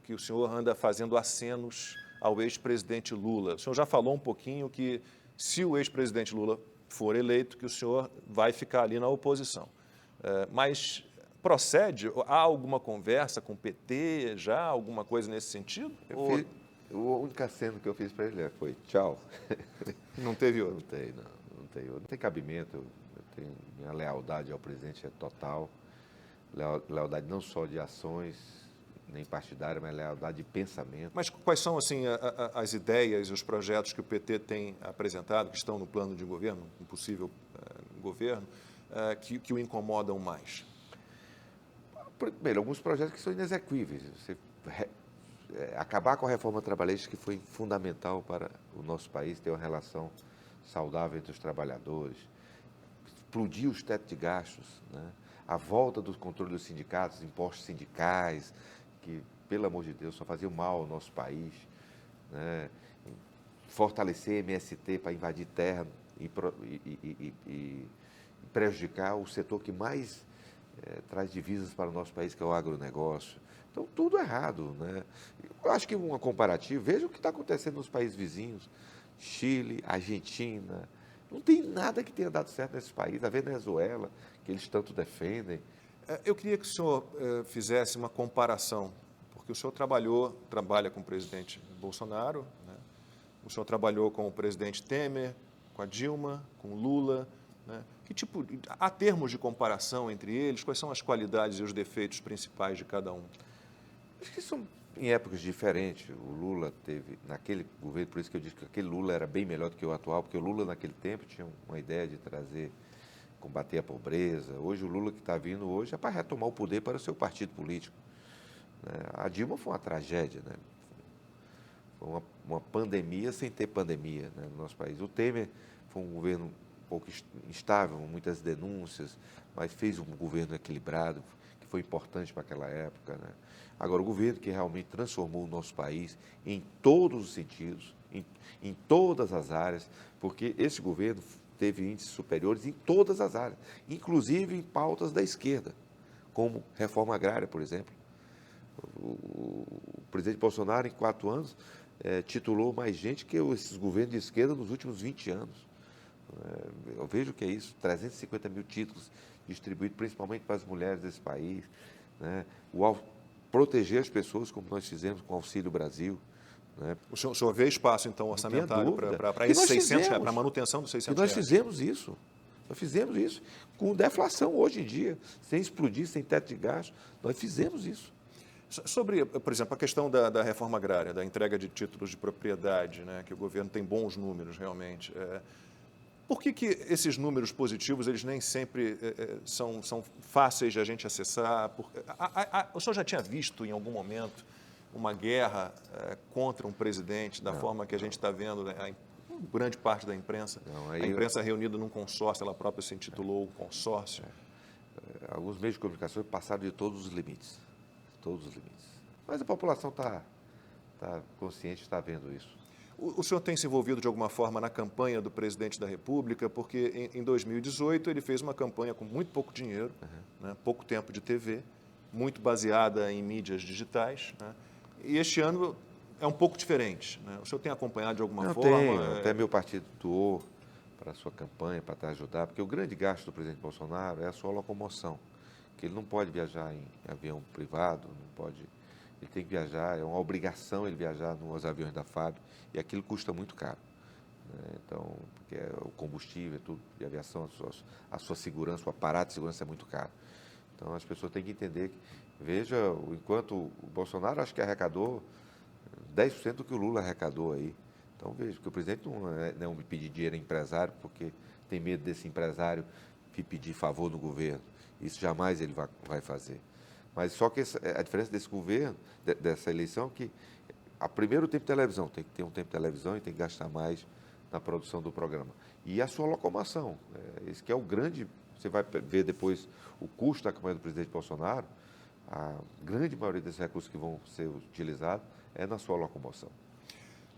que o senhor anda fazendo acenos ao ex-presidente Lula. O senhor já falou um pouquinho que, se o ex-presidente Lula for eleito, que o senhor vai ficar ali na oposição. Mas procede? Há alguma conversa com o PT já? Alguma coisa nesse sentido? A única aceno que eu fiz para ele foi tchau. Não teve outro? Não tem cabimento. Eu tenho, minha lealdade ao presidente é total. Lealdade não só de ações, nem partidária, mas lealdade de pensamento. Mas quais são assim as ideias e os projetos que o PT tem apresentado, que estão no plano de governo, um possível governo, que o incomodam mais? Primeiro, alguns projetos que são inexequíveis. Acabar com a reforma trabalhista, que foi fundamental para o nosso país ter uma relação saudável entre os trabalhadores, explodir os tetos de gastos, né? A volta do controle dos sindicatos, impostos sindicais, que, pelo amor de Deus, só faziam mal ao nosso país, né? Fortalecer MST para invadir terra e prejudicar o setor que mais traz divisas para o nosso país, que é o agronegócio. Então, tudo errado, né? Eu acho que uma comparativa, veja o que está acontecendo nos países vizinhos, Chile, Argentina, não tem nada que tenha dado certo nesses países, a Venezuela, que eles tanto defendem. Eu queria que o senhor fizesse uma comparação, porque o senhor trabalha com o presidente Bolsonaro, né? O senhor trabalhou com o presidente Temer, com a Dilma, com o Lula, né? Há termos de comparação entre eles? Quais são as qualidades e os defeitos principais de cada um? Acho que são em épocas diferentes. O Lula teve, naquele governo, por isso que eu disse que aquele Lula era bem melhor do que o atual, porque o Lula, naquele tempo, tinha uma ideia de combater a pobreza. Hoje, o Lula que está vindo hoje é para retomar o poder para o seu partido político, né? A Dilma foi uma tragédia, né? Foi uma pandemia sem ter pandemia, né, no nosso país. O Temer foi um governo um pouco instável, muitas denúncias, mas fez um governo equilibrado, que foi importante para aquela época, né? Agora, o governo que realmente transformou o nosso país em todos os sentidos, em todas as áreas, porque esse governo teve índices superiores em todas as áreas, inclusive em pautas da esquerda, como reforma agrária, por exemplo. O presidente Bolsonaro, em 4 anos, titulou mais gente que esses governos de esquerda nos últimos 20 anos. Eu vejo que é isso, 350 mil títulos distribuídos principalmente para as mulheres desse país, né? Proteger as pessoas, como nós fizemos com o Auxílio Brasil, né? O senhor vê espaço, então, orçamentário para esses 600 reais, para a manutenção dos 600 reais? E nós fizemos isso. Nós fizemos isso com deflação hoje em dia, sem explodir, sem teto de gasto. Nós fizemos isso. Sobre, por exemplo, a questão da reforma agrária, da entrega de títulos de propriedade, né, que o governo tem bons números realmente. Por que esses números positivos eles nem sempre são fáceis de a gente acessar? O senhor já tinha visto em algum momento uma guerra contra um presidente da forma que a gente está vendo, né, grande parte da imprensa? A imprensa reunida num consórcio, ela própria se intitulou consórcio. Alguns meios de comunicação passaram de todos os limites. Todos os limites. Mas a população está consciente, está vendo isso. O senhor tem se envolvido de alguma forma na campanha do presidente da República? Porque em 2018 ele fez uma campanha com muito pouco dinheiro, né, pouco tempo de TV, muito baseada em mídias digitais, né, e este ano é um pouco diferente, né? O senhor tem acompanhado de alguma forma? Tenho, até meu partido doou para a sua campanha, para te ajudar, porque o grande gasto do presidente Bolsonaro é a sua locomoção, que ele não pode viajar em avião privado, não pode, ele tem que viajar, é uma obrigação ele viajar nos aviões da FAB, e aquilo custa muito caro, né? Então, porque é o combustível, é tudo de aviação, a sua segurança, o aparato de segurança é muito caro. Então, as pessoas têm que entender que, veja, enquanto o Bolsonaro acho que arrecadou 10% do que o Lula arrecadou aí. Então, veja, que o presidente não pedir dinheiro a empresário, porque tem medo desse empresário pedir favor no governo. Isso jamais ele vai fazer. Mas só que a diferença desse governo, dessa eleição, é que primeiro o tempo de televisão, tem que ter um tempo de televisão e tem que gastar mais na produção do programa. E a sua locomoção, esse que é o grande, você vai ver depois o custo da campanha do presidente Bolsonaro, a grande maioria desses recursos que vão ser utilizados é na sua locomoção.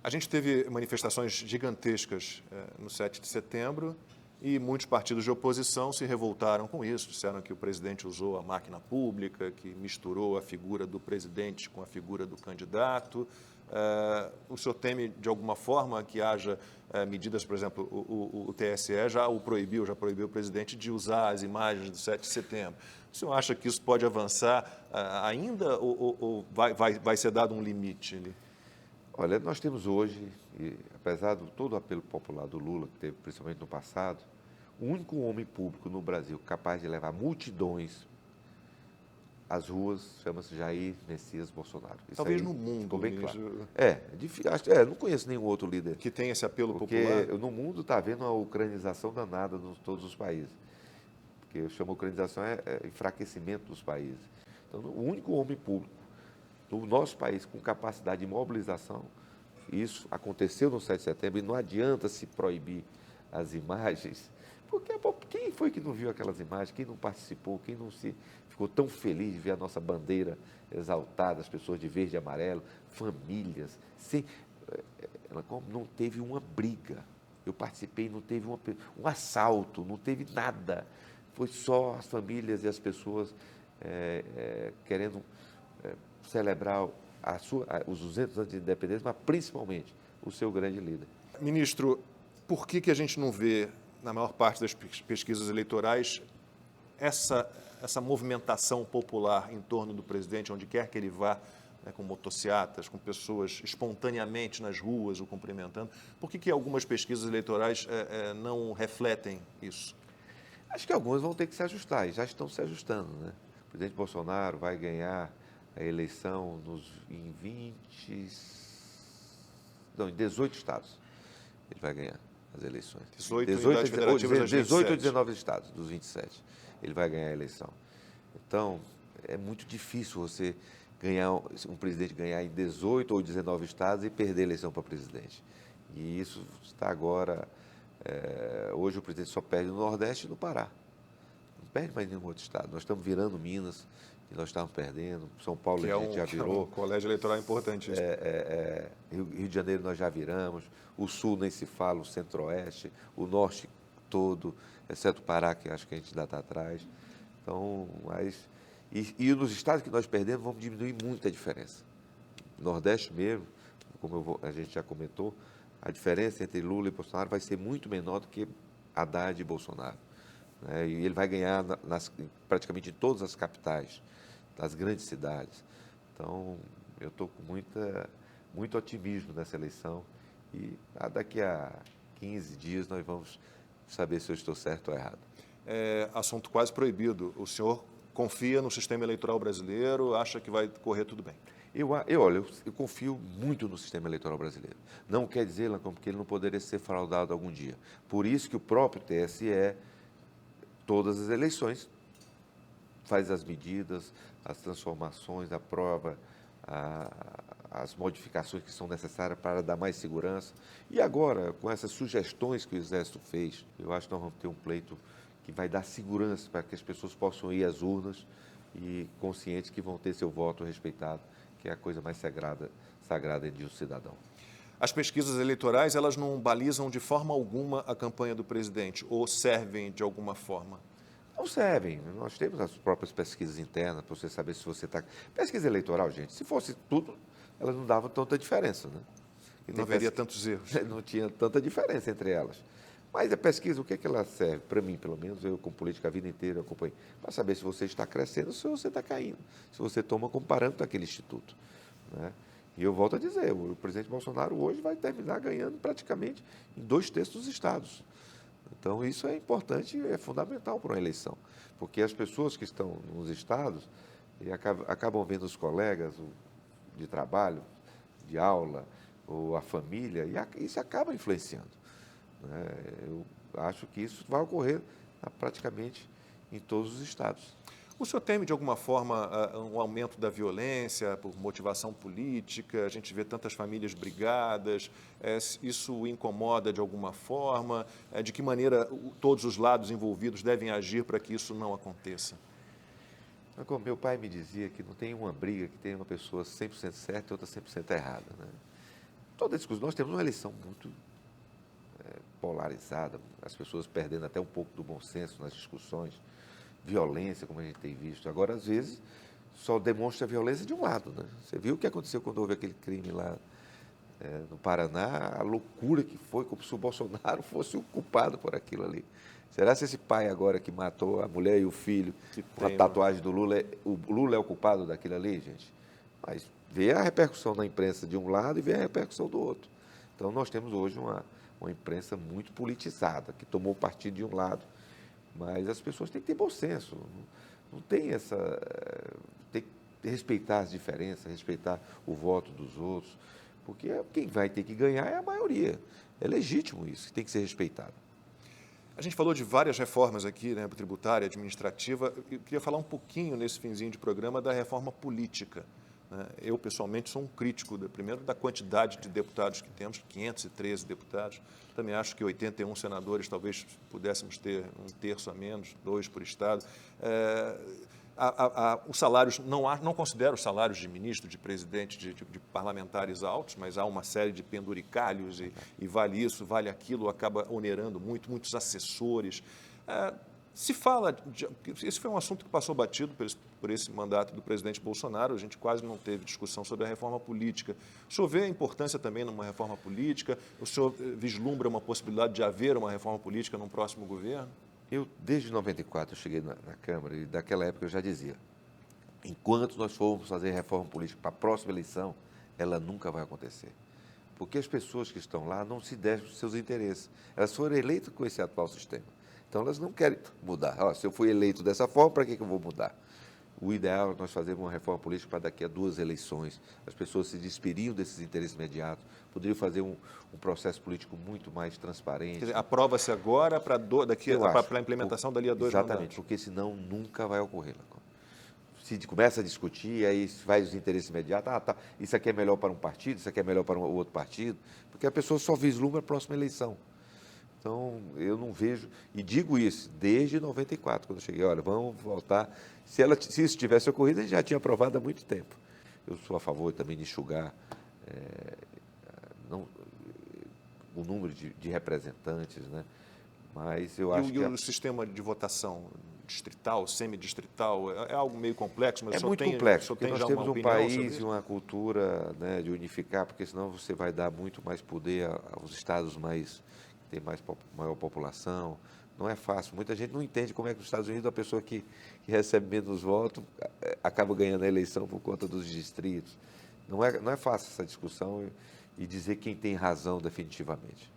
A gente teve manifestações gigantescas no 7 de setembro e muitos partidos de oposição se revoltaram com isso, disseram que o presidente usou a máquina pública, que misturou a figura do presidente com a figura do candidato. O senhor teme, de alguma forma, que haja medidas, por exemplo, o TSE já proibiu o presidente de usar as imagens do 7 de setembro. O senhor acha que isso pode avançar ainda ou vai ser dado um limite ali? Olha, nós temos hoje, apesar de todo o apelo popular do Lula, que teve principalmente no passado, o único homem público no Brasil capaz de levar multidões às ruas chama-se Jair Messias Bolsonaro. Isso talvez no mundo. Ficou bem claro. Não conheço nenhum outro líder. Que tem esse apelo porque popular? No mundo está havendo uma ucranização danada em todos os países. Porque eu chamo ucranização enfraquecimento dos países. Então, o único homem público no nosso país com capacidade de mobilização, isso aconteceu no 7 de setembro, e não adianta se proibir as imagens, porque quem foi que não viu aquelas imagens, quem não participou, quem não ficou tão feliz de ver a nossa bandeira exaltada, as pessoas de verde e amarelo, famílias, não teve uma briga, eu participei, não teve um assalto, não teve nada, foi só as famílias e as pessoas querendo celebrar os 200 anos de independência, mas principalmente o seu grande líder. Ministro, por que a gente não vê, na maior parte das pesquisas eleitorais, essa movimentação popular em torno do presidente, onde quer que ele vá, né, com motocicletas, com pessoas espontaneamente nas ruas o cumprimentando? Por que algumas pesquisas eleitorais não refletem isso? Acho que algumas vão ter que se ajustar, e já estão se ajustando, né? O presidente Bolsonaro vai ganhar a eleição em 18 estados. Ele vai ganhar as eleições. 18 ou 19 estados, dos 27. Ele vai ganhar a eleição. Então, é muito difícil você um presidente ganhar em 18 ou 19 estados e perder a eleição para presidente. E isso está agora... hoje o presidente só perde no Nordeste e no Pará. Não perde mais nenhum outro estado. Nós estamos virando Minas, que nós estávamos perdendo. São Paulo a gente já virou. Um colégio eleitoral importante. Rio de Janeiro nós já viramos. O Sul nem se fala, o Centro-Oeste, o Norte todo, exceto o Pará, que acho que a gente ainda está atrás. Então, e nos estados que nós perdemos, vamos diminuir muito a diferença. Nordeste mesmo, como a gente já comentou, a diferença entre Lula e Bolsonaro vai ser muito menor do que Haddad e Bolsonaro, né? E ele vai ganhar praticamente em todas as capitais das grandes cidades. Então, eu estou com muito otimismo nessa eleição e daqui a 15 dias nós vamos saber se eu estou certo ou errado. Assunto quase proibido. O senhor confia no sistema eleitoral brasileiro, acha que vai correr tudo bem? Eu confio muito no sistema eleitoral brasileiro. Não quer dizer, Lancôme, que ele não poderia ser fraudado algum dia. Por isso que o próprio TSE, todas as eleições, faz as medidas, as transformações, aprova as modificações que são necessárias para dar mais segurança. E agora, com essas sugestões que o Exército fez, eu acho que nós vamos ter um pleito que vai dar segurança para que as pessoas possam ir às urnas e conscientes que vão ter seu voto respeitado, que é a coisa mais sagrada de um cidadão. As pesquisas eleitorais, elas não balizam de forma alguma a campanha do presidente ou servem de alguma forma? Não servem. Nós temos as próprias pesquisas internas para você saber se você está... Pesquisa eleitoral, gente, se fosse tudo, elas não davam tanta diferença, né? E Não haveria tantos erros. Não tinha tanta diferença entre elas. Mas a pesquisa, o que é que ela serve? Para mim, pelo menos, eu com política a vida inteira eu acompanho, para saber se você está crescendo ou se você está caindo, se você toma como parâmetro aquele instituto, né? E eu volto a dizer, o presidente Bolsonaro hoje vai terminar ganhando praticamente em 2/3 dos estados. Então, isso é importante e é fundamental para uma eleição, porque as pessoas que estão nos estados acabam vendo os colegas de trabalho, de aula, ou a família, e isso acaba influenciando, né? Eu acho que isso vai ocorrer praticamente em todos os estados. O senhor teme, de alguma forma, um aumento da violência por motivação política? A gente vê tantas famílias brigadas. Isso o incomoda de alguma forma? De que maneira todos os lados envolvidos devem agir para que isso não aconteça? Como meu pai me dizia que não tem uma briga que tenha uma pessoa 100% certa e outra 100% errada, né? Toda discussão, nós temos uma eleição muito polarizada, as pessoas perdendo até um pouco do bom senso nas discussões, violência, como a gente tem visto. Agora, às vezes, só demonstra a violência de um lado, né? Você viu o que aconteceu quando houve aquele crime lá no Paraná, a loucura que foi, como se o Bolsonaro fosse o culpado por aquilo ali. Será que esse pai agora que matou a mulher e o filho com a tatuagem do Lula, o Lula é o culpado daquilo ali, gente? Mas vê a repercussão na imprensa de um lado e vê a repercussão do outro. Então, nós temos hoje uma imprensa muito politizada, que tomou partido de um lado. Mas as pessoas têm que ter bom senso, não tem essa... Tem que respeitar as diferenças, respeitar o voto dos outros, porque quem vai ter que ganhar é a maioria. É legítimo isso, tem que ser respeitado. A gente falou de várias reformas aqui, né, tributária, administrativa. Eu queria falar um pouquinho nesse finzinho de programa da reforma política, né? Eu, pessoalmente, sou um crítico, primeiro, da quantidade de deputados que temos, 513 deputados. Também acho que 81 senadores, talvez pudéssemos ter 1/3 a menos, 2 por estado. Os salários, não considero os salários de ministro, de presidente, de parlamentares altos, mas há uma série de penduricalhos e vale isso, vale aquilo, acaba onerando muitos assessores. Se fala, esse foi um assunto que passou batido por esse mandato do presidente Bolsonaro, a gente quase não teve discussão sobre a reforma política. O senhor vê a importância também numa reforma política? O senhor vislumbra uma possibilidade de haver uma reforma política num próximo governo? Eu, desde 94, eu cheguei na Câmara e daquela época eu já dizia, enquanto nós formos fazer reforma política para a próxima eleição, ela nunca vai acontecer. Porque as pessoas que estão lá não se devem aos seus interesses. Elas foram eleitas com esse atual sistema. Então, elas não querem mudar. Se eu fui eleito dessa forma, para que eu vou mudar? O ideal é nós fazermos uma reforma política para daqui a 2 eleições. As pessoas se despiriam desses interesses imediatos, poderiam fazer um processo político muito mais transparente. Quer dizer, aprova-se agora para a implementação dali a 2 mandatos. Exatamente, porque senão nunca vai ocorrer. Se começa a discutir, aí vai os interesses imediatos, isso aqui é melhor para um partido, isso aqui é melhor para um outro partido, porque a pessoa só vislumbra a próxima eleição. Então, eu não vejo, e digo isso desde 94, quando eu cheguei, olha, vamos voltar. Se isso tivesse ocorrido, a gente já tinha aprovado há muito tempo. Eu sou a favor também de enxugar o número de representantes, né? Mas eu acho que... o sistema de votação distrital, semidistrital, é algo meio complexo, mas é muito complexo, porque nós temos um país e uma cultura, né, de unificar, porque senão você vai dar muito mais poder aos estados que têm maior população. Não é fácil. Muita gente não entende como é que nos Estados Unidos a pessoa que recebe menos votos acaba ganhando a eleição por conta dos distritos. Não é fácil essa discussão e dizer quem tem razão definitivamente.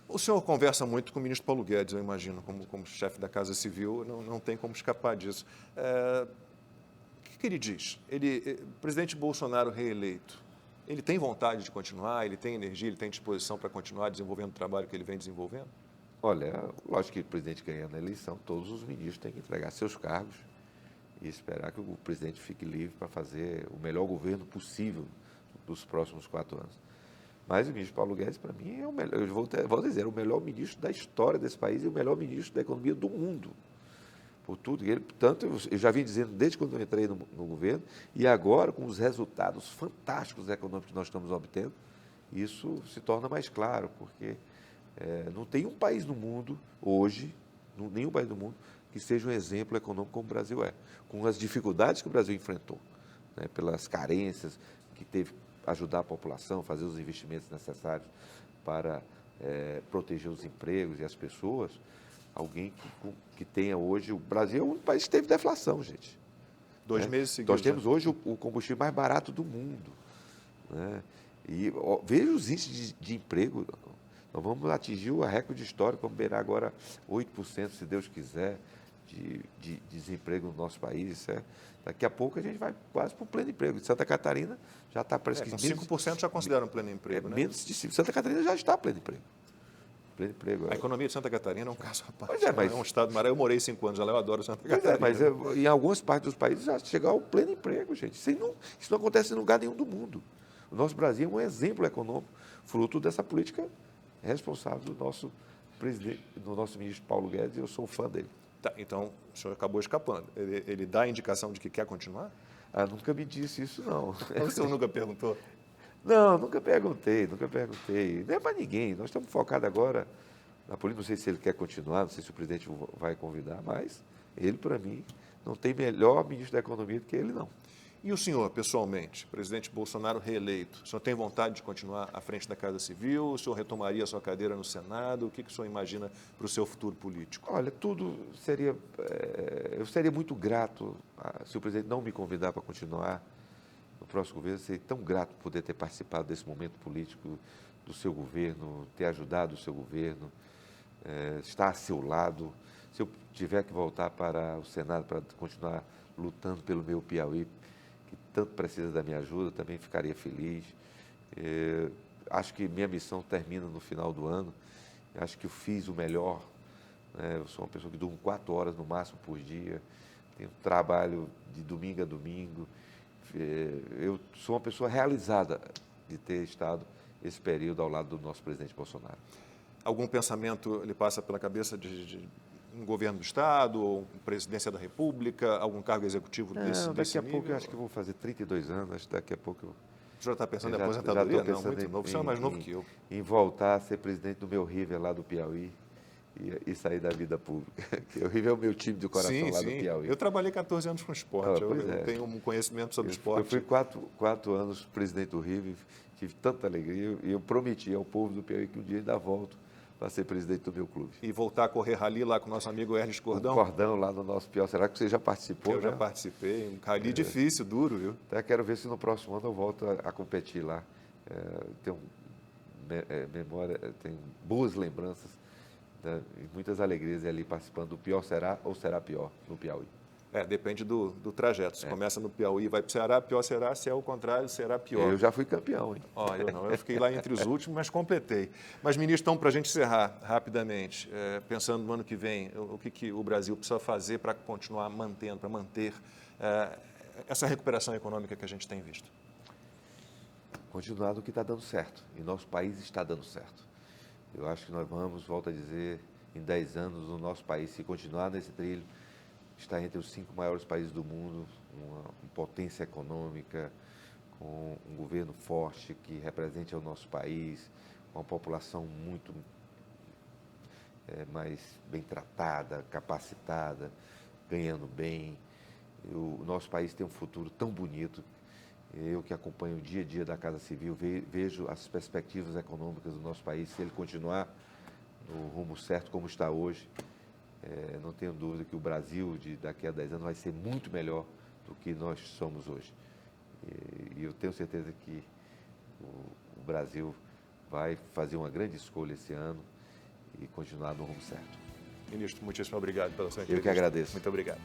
O senhor conversa muito com o ministro Paulo Guedes, eu imagino, como chefe da Casa Civil, não tem como escapar disso. O que ele diz? O presidente Bolsonaro reeleito, ele tem vontade de continuar, ele tem energia, ele tem disposição para continuar desenvolvendo o trabalho que ele vem desenvolvendo? Olha, lógico que o presidente ganhando a eleição, todos os ministros têm que entregar seus cargos e esperar que o presidente fique livre para fazer o melhor governo possível dos próximos 4 anos. Mas o ministro Paulo Guedes, para mim, é o melhor, eu vou dizer, o melhor ministro da história desse país e o melhor ministro da economia do mundo. Por tudo. Tanto eu já vim dizendo desde quando eu entrei no governo, e agora, com os resultados fantásticos econômicos que nós estamos obtendo, isso se torna mais claro, porque não tem um país no mundo hoje, nenhum país do mundo, que seja um exemplo econômico como o Brasil é, com as dificuldades que o Brasil enfrentou, né, pelas carências que teve que ajudar a população, fazer os investimentos necessários para proteger os empregos e as pessoas. Alguém que tenha hoje... O Brasil é o único país que teve deflação, gente. 2 meses seguidos. Nós temos hoje o combustível mais barato do mundo, né? E veja os índices de emprego. Nós vamos atingir o recorde histórico, vamos beirar agora 8%, se Deus quiser, de desemprego no nosso país. Daqui a pouco a gente vai quase para o pleno emprego. Santa Catarina já está parece que... 5% já consideram pleno emprego, né? Menos de 5%. Santa Catarina já está pleno emprego. Pleno emprego. A economia de Santa Catarina é um caso à parte. Mas é um estado maravilhoso. Eu morei 5 anos lá, eu adoro Santa Catarina. Mas em algumas partes dos países já chegou ao pleno emprego, gente. Isso não acontece em lugar nenhum do mundo. O nosso Brasil é um exemplo econômico, fruto dessa política responsável do nosso presidente, do nosso ministro Paulo Guedes, e eu sou fã dele. Tá, então, o senhor acabou escapando. Ele dá a indicação de que quer continuar? Nunca me disse isso, não. O senhor nunca perguntou? Não, nunca perguntei. Nem é para ninguém. Nós estamos focados agora na política. Não sei se ele quer continuar, não sei se o presidente vai convidar, mas ele, para mim, não tem melhor ministro da Economia do que ele, não. E o senhor, pessoalmente, presidente Bolsonaro reeleito, o senhor tem vontade de continuar à frente da Casa Civil? O senhor retomaria a sua cadeira no Senado? O que o senhor imagina para o seu futuro político? Olha, tudo seria... eu seria muito grato se o presidente não me convidar para continuar no próximo governo. Eu seria tão grato por poder ter participado desse momento político do seu governo, ter ajudado o seu governo, estar a seu lado. Se eu tiver que voltar para o Senado para continuar lutando pelo meu Piauí, que tanto precisa da minha ajuda, também ficaria feliz. Acho que minha missão termina no final do ano. Acho que eu fiz o melhor. Eu sou uma pessoa que durmo 4 horas no máximo por dia. Tenho trabalho de domingo a domingo. Eu sou uma pessoa realizada de ter estado esse período ao lado do nosso presidente Bolsonaro. Algum pensamento lhe passa pela cabeça de um governo do Estado, ou presidência da República, algum cargo executivo desse nível? Daqui a pouco eu acho que eu vou fazer 32 anos, acho que daqui a pouco eu... O senhor está pensando em aposentadoria? Não, muito novo. O senhor é mais novo que eu. Em voltar a ser presidente do meu River lá do Piauí e sair da vida pública. O River é o meu time de coração lá do Piauí. Eu trabalhei 14 anos com esporte, eu tenho um conhecimento sobre esporte. Eu fui 4 anos presidente do River, tive tanta alegria e eu prometi ao povo do Piauí que um dia ainda volto para ser presidente do meu clube. E voltar a correr rally lá com o nosso amigo Ernest Cordão? Cordão, lá no nosso Piauí. Será que você já participou? Eu já participei. Um rally difícil, duro, viu? Até quero ver se no próximo ano eu volto a competir lá. Tenho memória, tenho boas lembranças e muitas alegrias ali participando do Pior Será ou Será Pior no Piauí. Depende do trajeto. Se começa no Piauí e vai para o Ceará, pior será. Se é o contrário, será pior. Eu já fui campeão, hein? Eu não. Eu fiquei lá entre os últimos, mas completei. Mas, ministro, então, para a gente encerrar rapidamente, pensando no ano que vem, o que o Brasil precisa fazer para continuar mantendo, para manter essa recuperação econômica que a gente tem visto? Continuar no que está dando certo. E nosso país está dando certo. Eu acho que nós vamos, volto a dizer, em 10 anos, o nosso país, se continuar nesse trilho, está entre os 5 maiores países do mundo, uma potência econômica, com um governo forte que represente o nosso país, com uma população muito mais bem tratada, capacitada, ganhando bem. O nosso país tem um futuro tão bonito. Eu que acompanho o dia a dia da Casa Civil, vejo as perspectivas econômicas do nosso país, se ele continuar no rumo certo como está hoje. Não tenho dúvida que o Brasil, daqui a 10 anos, vai ser muito melhor do que nós somos hoje. E eu tenho certeza que o Brasil vai fazer uma grande escolha esse ano e continuar no rumo certo. Ministro, muitíssimo obrigado pela sua entrevista. Eu que agradeço. Muito obrigado.